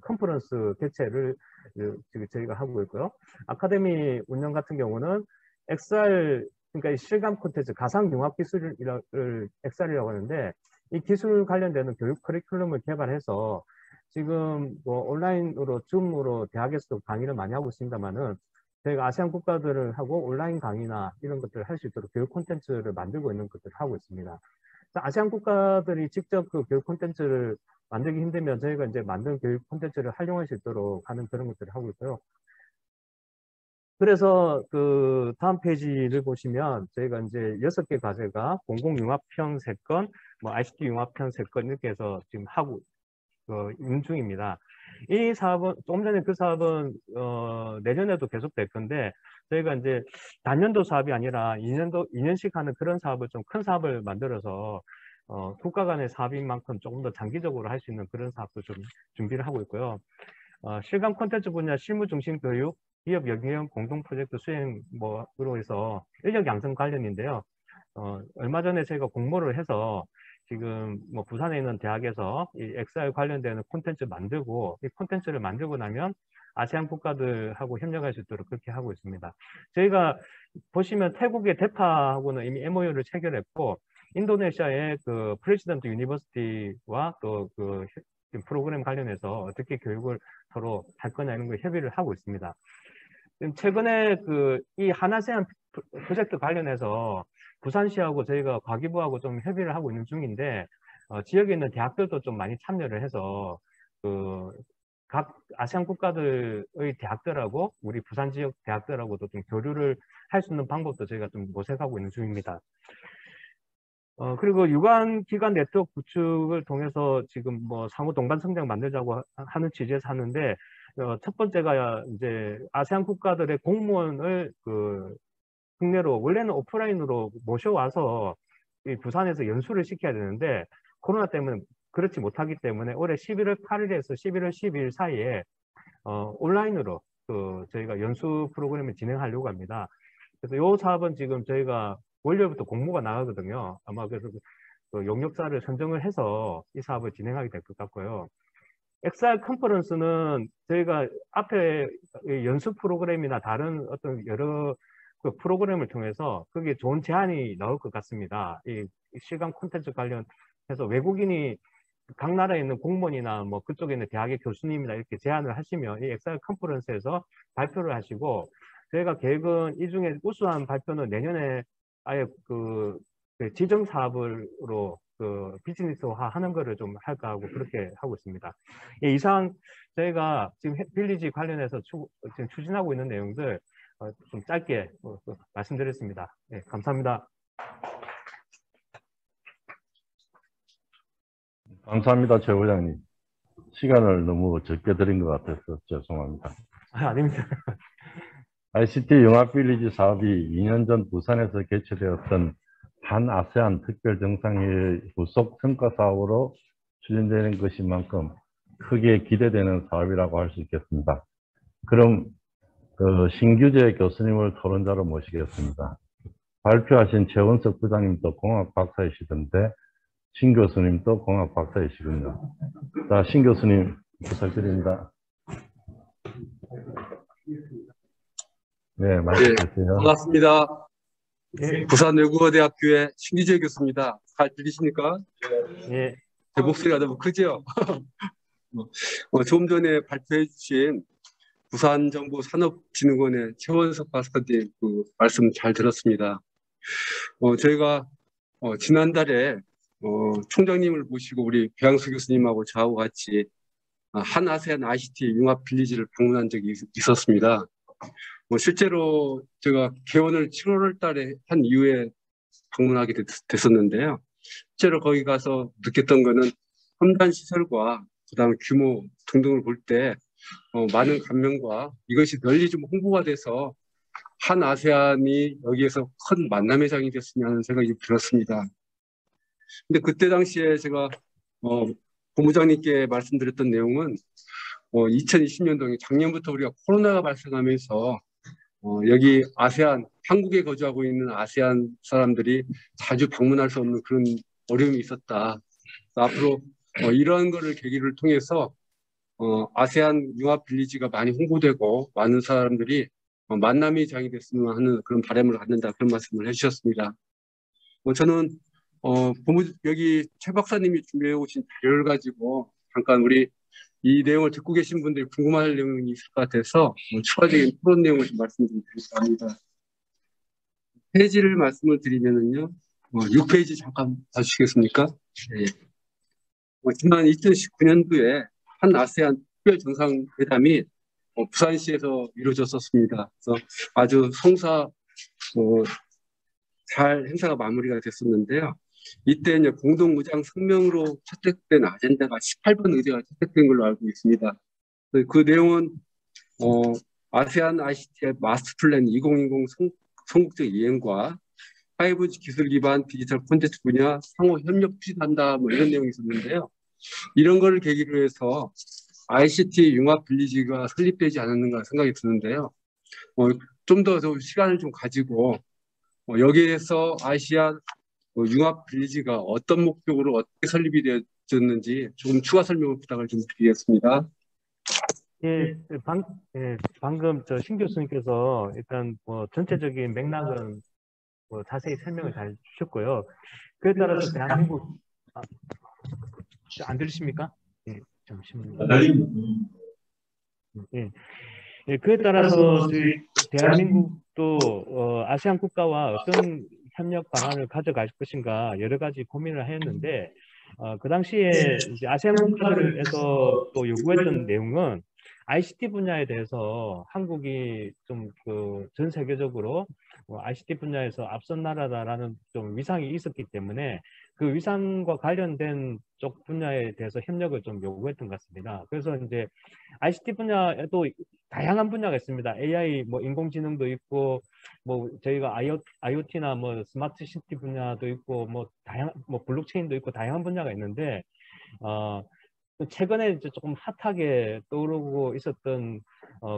컨퍼런스 개최를 지금 저희가 하고 있고요. 아카데미 운영 같은 경우는 XR, 그러니까 이 실감 콘텐츠 가상융합 기술을 XR이라고 하는데, 이 기술 관련되는 교육 커리큘럼을 개발해서 지금 온라인으로 줌으로 대학에서도 강의를 많이 하고 있습니다만은, 저희가 아세안 국가들을 하고 온라인 강의나 이런 것들을 할 수 있도록 교육 콘텐츠를 만들고 있는 것들을 하고 있습니다. 아세안 국가들이 직접 그 교육 콘텐츠를 만들기 힘들면 저희가 이제 만든 교육 콘텐츠를 활용할 수 있도록 하는 그런 것들을 하고 있고요. 그래서 다음 페이지를 보시면 저희가 이제 6개 과제가 공공융합형 3건, ICT 융합형 3건 이렇게 해서 지금 하고 있는 중입니다. 이 사업은 조금 전에 그 사업은 내년에도 계속될 건데 저희가 이제 단년도 사업이 아니라 2년씩 하는 그런 사업을 좀 큰 사업을 만들어서 국가 간의 사업인 만큼 조금 더 장기적으로 할 수 있는 그런 사업도 좀 준비를 하고 있고요. 실감 콘텐츠 분야 실무 중심 교육, 기업 영역 공동 프로젝트 수행 뭐로 해서 인력 양성 관련인데요. 얼마 전에 저희가 공모를 해서 지금 뭐 부산에 있는 대학에서 이 XR 관련되는 콘텐츠 만들고 이 콘텐츠를 만들고 나면 아세안 국가들하고 협력할 수 있도록 그렇게 하고 있습니다. 저희가 보시면 태국의 대파하고는 이미 MOU를 체결했고 인도네시아의 그 프레지던트 유니버시티와 또 그 프로그램 관련해서 어떻게 교육을 서로 할 거냐 이런 걸 협의를 하고 있습니다. 최근에 이 한아세안 프로젝트 관련해서 부산시하고 저희가 과기부하고 좀 협의를 하고 있는 중인데 지역에 있는 대학들도 좀 많이 참여를 해서 각 아세안 국가들의 대학들하고 우리 부산 지역 대학들하고도 좀 교류를 할 수 있는 방법도 저희가 좀 모색하고 있는 중입니다. 그리고 유관기관 네트워크 구축을 통해서 지금 뭐 상호 동반 성장 만들자고 하는 취지에서 하는데 첫 번째가 이제 아세안 국가들의 공무원을 국내로 원래는 오프라인으로 모셔와서 이 부산에서 연수를 시켜야 되는데 코로나 때문에 그렇지 못하기 때문에 올해 11월 8일에서 11월 12일 사이에 온라인으로 저희가 연수 프로그램을 진행하려고 합니다. 그래서 이 사업은 지금 저희가 월요일부터 공모가 나가거든요. 아마 그래서 용역사를 선정을 해서 이 사업을 진행하게 될 것 같고요. XR 컨퍼런스는 저희가 앞에 연수 프로그램이나 다른 어떤 여러 프로그램을 통해서 그게 좋은 제안이 나올 것 같습니다. 이 실감 콘텐츠 관련해서 외국인이 각 나라에 있는 공무원이나 뭐 그쪽에 있는 대학의 교수님이나 이렇게 제안을 하시면 이 XR 컨퍼런스에서 발표를 하시고 저희가 계획은 이 중에 우수한 발표는 내년에 아예 지정 사업으로 비즈니스화 하는 거를 좀 할까 하고 그렇게 하고 있습니다. 예, 이상 저희가 지금 빌리지 관련해서 지금 추진하고 있는 내용들 좀 짧게 말씀드렸습니다. 예, 감사합니다. 감사합니다, 최 부장님. 시간을 너무 적게 드린 것 같아서 죄송합니다. 아닙니다. ICT 융합 빌리지 사업이 2년 전 부산에서 개최되었던 한 아세안 특별 정상회의 후속 성과 사업으로 추진되는 것인 만큼 크게 기대되는 사업이라고 할 수 있겠습니다. 그럼 신규재 교수님을 토론자로 모시겠습니다. 발표하신 최원석 부장님도 공학 박사이시던데 신 교수님도 공학 박사이시군요. 자, 신 교수님 부탁드립니다. 네, 말씀하세요. 반갑습니다. 부산외국어대학교의 신규재 교수입니다. 잘 들리십니까? 예. 제 목소리가 너무 크죠? 좀 전에 발표해 주신 부산정보산업진흥원의 최원석 박사님 말씀 잘 들었습니다. 저희가 지난달에 총장님을 모시고 우리 배양수 교수님하고 저하고 같이 한 아세안 ICT 융합 빌리지를 방문한 적이 있었습니다. 실제로 제가 개원을 7월 달에 한 이후에 방문하게 됐었는데요. 실제로 거기 가서 느꼈던 거는 첨단 시설과 그다음에 규모 등등을 볼 때 많은 감명과 이것이 널리 좀 홍보가 돼서 한 아세안이 여기에서 큰 만남의 장이 됐으면 하는 생각이 들었습니다. 근데 그때 당시에 제가 본부장님께 말씀드렸던 내용은 2020년도에 작년부터 우리가 코로나가 발생하면서 여기 아세안, 한국에 거주하고 있는 아세안 사람들이 자주 방문할 수 없는 그런 어려움이 있었다. 앞으로 이러한 거를 계기를 통해서 아세안 융합 빌리지가 많이 홍보되고 많은 사람들이 만남의 장이 됐으면 하는 그런 바람을 갖는다, 그런 말씀을 해주셨습니다. 저는 여기 최 박사님이 준비해 오신 자료를 가지고 잠깐 우리 이 내용을 듣고 계신 분들이 궁금할 내용이 있을 것 같아서 추가적인 토론 내용을 좀 말씀드리려고 합니다. 페이지를 말씀을 드리면은요, 6페이지 잠깐 봐주시겠습니까? 네. 지난 2019년도에 한 아세안 특별 정상회담이 부산시에서 이루어졌었습니다. 그래서 아주 잘 행사가 마무리가 됐었는데요. 이때 이제 공동의장 성명으로 채택된 아젠다가 18번 의제가 채택된 걸로 알고 있습니다. 그 내용은 아세안 ICT의 마스터 플랜 2020 성국적 이행과 5G 기술 기반 디지털 콘텐츠 분야 상호 협력 추진한다 뭐 이런 내용이 있었는데요. 이런 걸 계기로 해서 ICT 융합 빌리지가 설립되지 않았는가 생각이 드는데요. 좀 더 시간을 좀 가지고 여기에서 아시안 융합 빌리지가 어떤 목적으로 어떻게 설립이 되었는지 조금 추가 설명을 부탁을 좀 드리겠습니다. 예, 방금 신 교수님께서 일단 전체적인 맥락은 자세히 설명을 잘 주셨고요. 그에 따라서 대한민국 안 들리십니까? 예, 잠시만요. 예. 예, 그에 따라서 저희 대한민국도 아세안 국가와 어떤 협력 방안을 가져갈 것인가 여러 가지 고민을 하였는데 그 당시에 이제 아세안 국가들에서 또 요구했던 내용은 ICT 분야에 대해서 한국이 좀 전 세계적으로 ICT 분야에서 앞선 나라다라는 좀 위상이 있었기 때문에 그 위상과 관련된 쪽 분야에 대해서 협력을 좀 요구했던 것 같습니다. 그래서 이제 ICT 분야에도 다양한 분야가 있습니다. AI, 인공지능도 있고, 저희가 IoT나 스마트 시티 분야도 있고, 블록체인도 있고, 다양한 분야가 있는데, 최근에 이제 조금 핫하게 떠오르고 있었던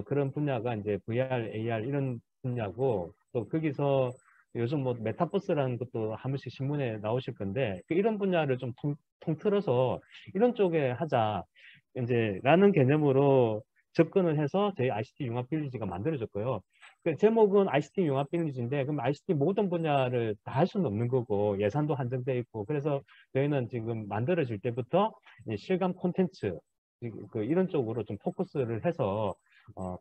그런 분야가 이제 VR, AR 이런 분야고, 또 거기서 요즘 메타버스라는 것도 한 번씩 신문에 나오실 건데, 이런 분야를 좀 통틀어서 이런 쪽에 하자, 이제 라는 개념으로 접근을 해서 저희 ICT 융합 빌리지가 만들어졌고요. 그 제목은 ICT 융합 빌리지인데, 그럼 ICT 모든 분야를 다 할 수는 없는 거고, 예산도 한정돼 있고, 그래서 저희는 지금 만들어질 때부터 실감 콘텐츠, 이런 쪽으로 좀 포커스를 해서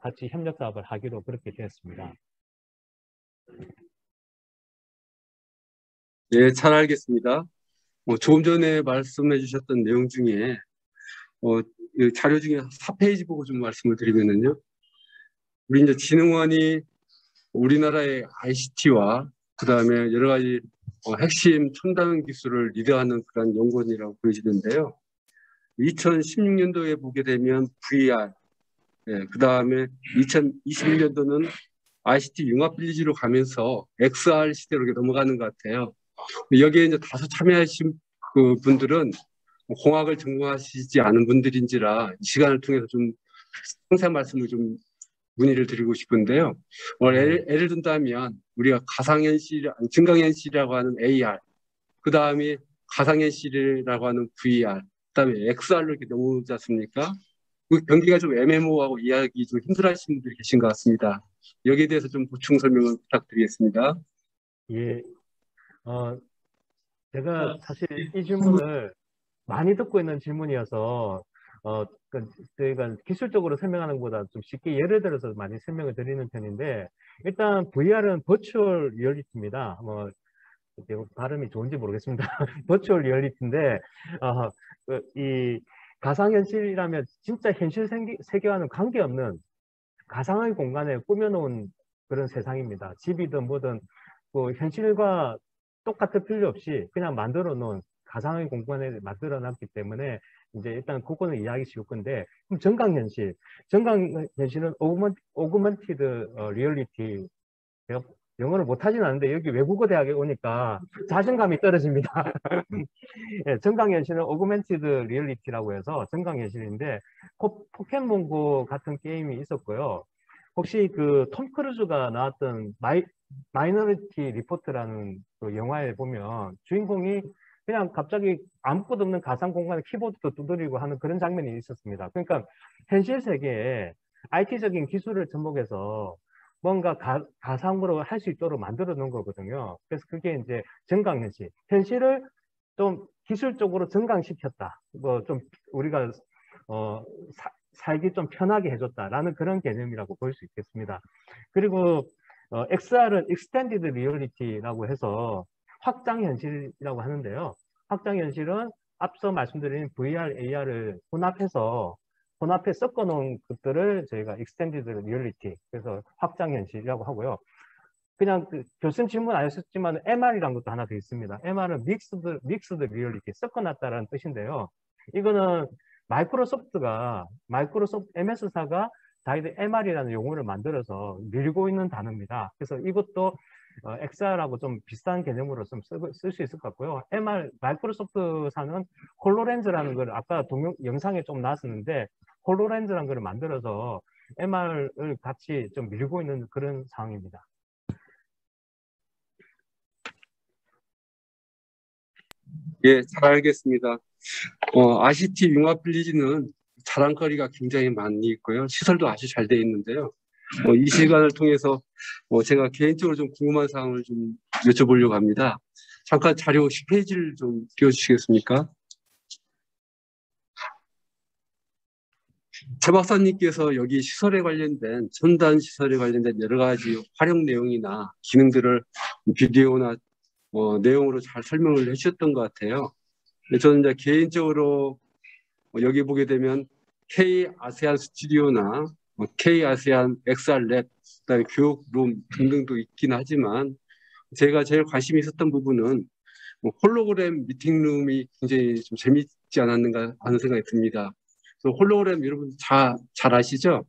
같이 협력 사업을 하기로 그렇게 되었습니다. 네, 잘 알겠습니다. 조금 전에 말씀해 주셨던 내용 중에 이 자료 중에 4페이지 보고 좀 말씀을 드리면은요. 우리 이제 진흥원이 우리나라의 ICT와 그다음에 여러 가지 핵심 첨단 기술을 리드하는 그런 연구원이라고 보여지는데요. 2016년도에 보게 되면 VR, 그다음에 2021년도는 ICT 융합 빌리지로 가면서 XR 시대로 이렇게 넘어가는 것 같아요. 여기에 이제 다수 참여하신 그 분들은 공학을 전공하시지 않은 분들인지라 이 시간을 통해서 좀 상세한 말씀을 좀 문의를 드리고 싶은데요. 예를 든다면 우리가 가상현실, 증강현실이라고 하는 AR, 그 다음에 가상현실이라고 하는 VR, 그 다음에 XR로 이렇게 넘어오지 않습니까? 그 경기가 좀 애매모호하고 이해하기 좀 힘들어하시는 분들이 계신 것 같습니다. 여기에 대해서 좀 보충 설명을 부탁드리겠습니다. 예, 제가 사실 이 질문을 많이 듣고 있는 질문이어서 저희가 기술적으로 설명하는 것보다 좀 쉽게 예를 들어서 많이 설명을 드리는 편인데, 일단 VR은 버추얼 리얼리티입니다. 발음이 좋은지 모르겠습니다. 버추얼 리얼리티인데 이 가상현실이라면 진짜 현실 세계와는 관계없는 가상의 공간에 꾸며놓은 그런 세상입니다. 집이든 뭐든 현실과 똑같을 필요 없이 그냥 만들어 놓은 가상의 공간에 만들어 놨기 때문에 이제 일단 그거는 이해하기 쉬울 건데, 그럼 정강현실은 오그먼티드 리얼리티. 제가 영어를 못하진 않은데 여기 외국어 대학에 오니까 자신감이 떨어집니다. 예, 정강현실은 오그먼티드 리얼리티라고 해서 정강현실인데 포켓몬고 같은 게임이 있었고요. 혹시 톰 크루즈가 나왔던 마이너리티 리포트라는 그 영화에 보면 주인공이 그냥 갑자기 아무것도 없는 가상 공간에 키보드도 두드리고 하는 그런 장면이 있었습니다. 그러니까 현실 세계에 IT적인 기술을 접목해서 뭔가 가상으로 할 수 있도록 만들어 놓은 거거든요. 그래서 그게 이제 정강현실. 현실을 좀 기술적으로 정강시켰다. 좀 우리가 살기 좀 편하게 해줬다라는 그런 개념이라고 볼 수 있겠습니다. 그리고 XR은 Extended Reality라고 해서 확장현실이라고 하는데요. 확장현실은 앞서 말씀드린 VR, AR을 혼합해 섞어놓은 것들을 저희가 Extended Reality, 그래서 확장현실이라고 하고요. 그냥 교수님 질문 안 하셨지만 MR이라는 것도 하나 더 있습니다. MR은 Mixed Reality, 섞어놨다라는 뜻인데요. 이거는 마이크로소프트 MS사가 자기들 MR이라는 용어를 만들어서 밀고 있는 단어입니다. 그래서 이것도 XR하고 좀 비슷한 개념으로 좀 쓸 수 있을 것 같고요. 마이크로소프트사는 홀로렌즈라는 걸 아까 영상에 좀 나왔었는데 홀로렌즈라는 걸 만들어서 MR을 같이 좀 밀고 있는 그런 상황입니다. 예, 잘 알겠습니다. ICT 융합 빌리지는 자랑거리가 굉장히 많이 있고요. 시설도 아주 잘 되어 있는데요. 이 시간을 통해서 제가 개인적으로 좀 궁금한 사항을 좀 여쭤보려고 합니다. 잠깐 자료 10페이지를 좀 띄워주시겠습니까? 최 박사님께서 여기 시설에 관련된, 첨단 시설에 관련된 여러 가지 활용 내용이나 기능들을 비디오나 내용으로 잘 설명을 해주셨던 것 같아요. 저는 이제 개인적으로 여기 보게 되면 K-아세안 스튜디오나 K-아세안 XR랩, 그다음에 교육룸 등등도 있긴 하지만 제가 제일 관심이 있었던 부분은 홀로그램 미팅룸이 굉장히 좀 재밌지 않았는가 하는 생각이 듭니다. 홀로그램 여러분 잘 아시죠?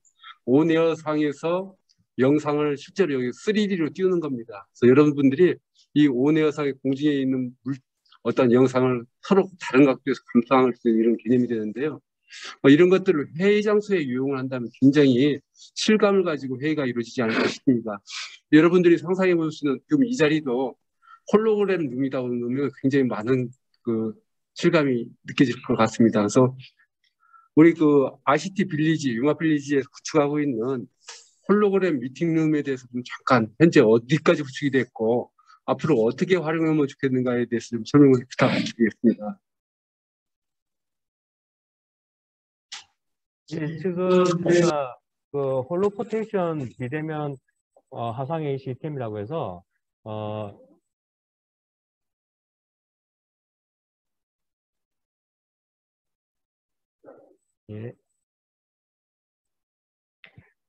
온에어상에서 영상을 실제로 여기 3D로 띄우는 겁니다. 그래서 여러분들이 이 온에어상의 공중에 있는 어떤 영상을 서로 다른 각도에서 감상할 수 있는 이런 개념이 되는데요. 이런 것들을 회의 장소에 이용을 한다면 굉장히 실감을 가지고 회의가 이루어지지 않을까 싶습니다. 여러분들이 상상해 볼 수 있는 지금 이 자리도 홀로그램 룸이다 보면 굉장히 많은 그 실감이 느껴질 것 같습니다. 그래서 우리 그 ICT 빌리지, 융합 빌리지에서 구축하고 있는 홀로그램 미팅룸에 대해서 좀 잠깐 현재 어디까지 구축이 됐고 앞으로 어떻게 활용하면 좋겠는가에 대해서 좀 설명을 부탁드리겠습니다. 예, 지금 저희가 그 홀로포테이션 비대면 화상회의 시스템이라고 해서 예.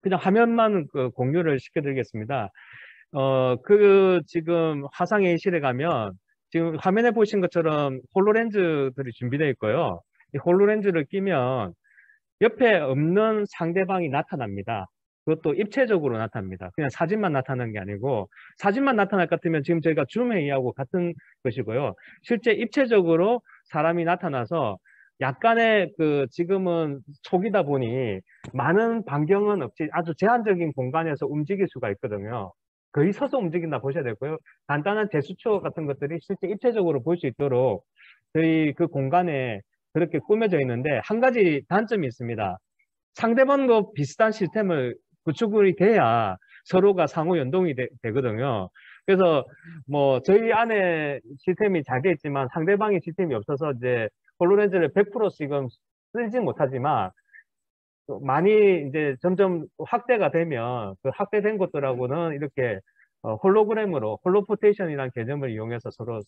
그냥 화면만 공유를 시켜드리겠습니다. 지금 화상회의실에 가면 지금 화면에 보신 것처럼 홀로렌즈들이 준비되어 있고요. 이 홀로렌즈를 끼면 옆에 없는 상대방이 나타납니다. 그것도 입체적으로 나타납니다. 그냥 사진만 나타나는 게 아니고 사진만 나타날 것 같으면 지금 저희가 줌 회의하고 같은 것이고요. 실제 입체적으로 사람이 나타나서 약간의 지금은 초기다 보니 많은 반경은 없이 아주 제한적인 공간에서 움직일 수가 있거든요. 거의 서서 움직인다 보셔야 되고요. 간단한 제스처 같은 것들이 실제 입체적으로 볼 수 있도록 저희 그 공간에 그렇게 꾸며져 있는데 한 가지 단점이 있습니다. 상대방도 비슷한 시스템을 구축이 돼야 서로가 상호 연동이 되거든요. 그래서 뭐 저희 안에 시스템이 잘 돼 있지만 상대방의 시스템이 없어서 이제 홀로렌즈를 100% 지금 쓰지 못하지만 많이 이제 점점 확대가 되면 그 확대된 것들하고는 이렇게 홀로그램으로 홀로포테이션이라는 개념을 이용해서 서로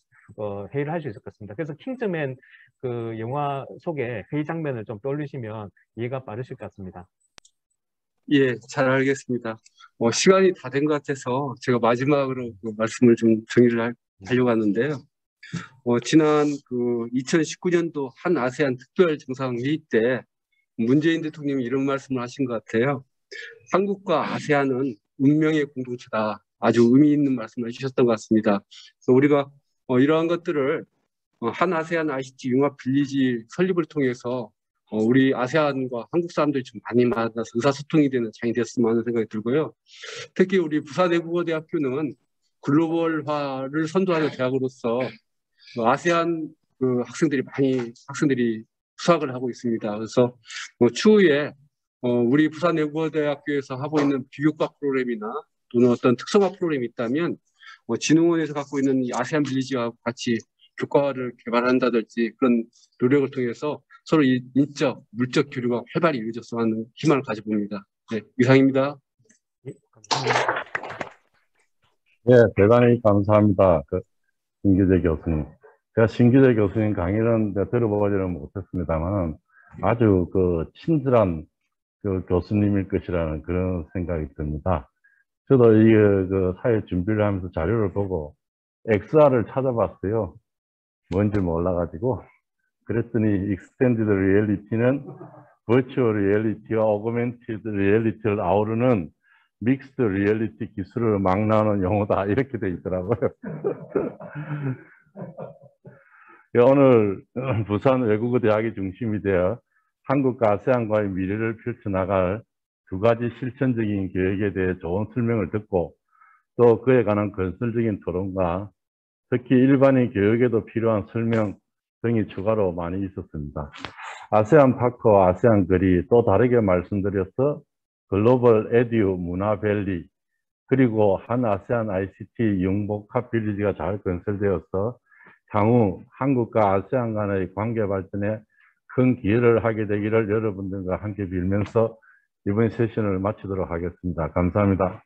회의를 할 수 있을 것 같습니다. 그래서 킹즈맨 그 영화 속에 회의 장면을 좀 떠올리시면 이해가 빠르실 것 같습니다. 예, 잘 알겠습니다. 시간이 다 된 것 같아서 제가 마지막으로 그 말씀을 좀 정리를 하려고 하는데요. 지난 그 2019년도 한 아세안 특별 정상회의 때 문재인 대통령이 이런 말씀을 하신 것 같아요. 한국과 아세안은 운명의 공동체다. 아주 의미 있는 말씀을 해주셨던 것 같습니다. 그래서 우리가 이러한 것들을 한 아세안 ICT 융합 빌리지 설립을 통해서 우리 아세안과 한국 사람들이 좀 많이 만나서 의사소통이 되는 장이 됐으면 하는 생각이 들고요. 특히 우리 부산외국어대학교는 글로벌화를 선도하는 대학으로서 아세안 그 학생들이 수학을 하고 있습니다. 그래서 추후에 우리 부산외국어대학교에서 하고 있는 비교과 프로그램이나 또는 어떤 특성화 프로그램이 있다면 진흥원에서 갖고 있는 이 아세안 빌리지와 같이 교과를 개발한다든지 그런 노력을 통해서 서로 인적, 물적 교류가 활발히 이루어졌으면 하는 희망을 가져봅니다. 네, 이상입니다. 네, 대단히 감사합니다. 신규재 교수님. 제가 신규재 교수님 강의는 들어보지는 못했습니다만 아주 친절한 교수님일 것이라는 그런 생각이 듭니다. 저도 이 사회 준비를 하면서 자료를 보고 XR을 찾아봤어요. 뭔지 몰라가지고. 그랬더니 익스텐디드 리얼리티는 버추얼 리얼리티와 오그멘티드 리얼리티를 아우르는 믹스드 리얼리티 기술을 막 나오는 용어다 이렇게 돼 있더라고요. 오늘 부산 외국어 대학이 중심이 되어 한국과 아세안과의 미래를 펼쳐나갈 두 가지 실천적인 계획에 대해 좋은 설명을 듣고 또 그에 관한 건설적인 토론과 특히 일반인 교육에도 필요한 설명 등이 추가로 많이 있었습니다. 아세안 파크와 아세안 거리 또 다르게 말씀드려서 글로벌 에듀 문화밸리 그리고 한 아세안 ICT 융복합 빌리지가 잘 건설되어서 향후 한국과 아세안 간의 관계 발전에 큰 기여를 하게 되기를 여러분들과 함께 빌면서 이번 세션을 마치도록 하겠습니다. 감사합니다.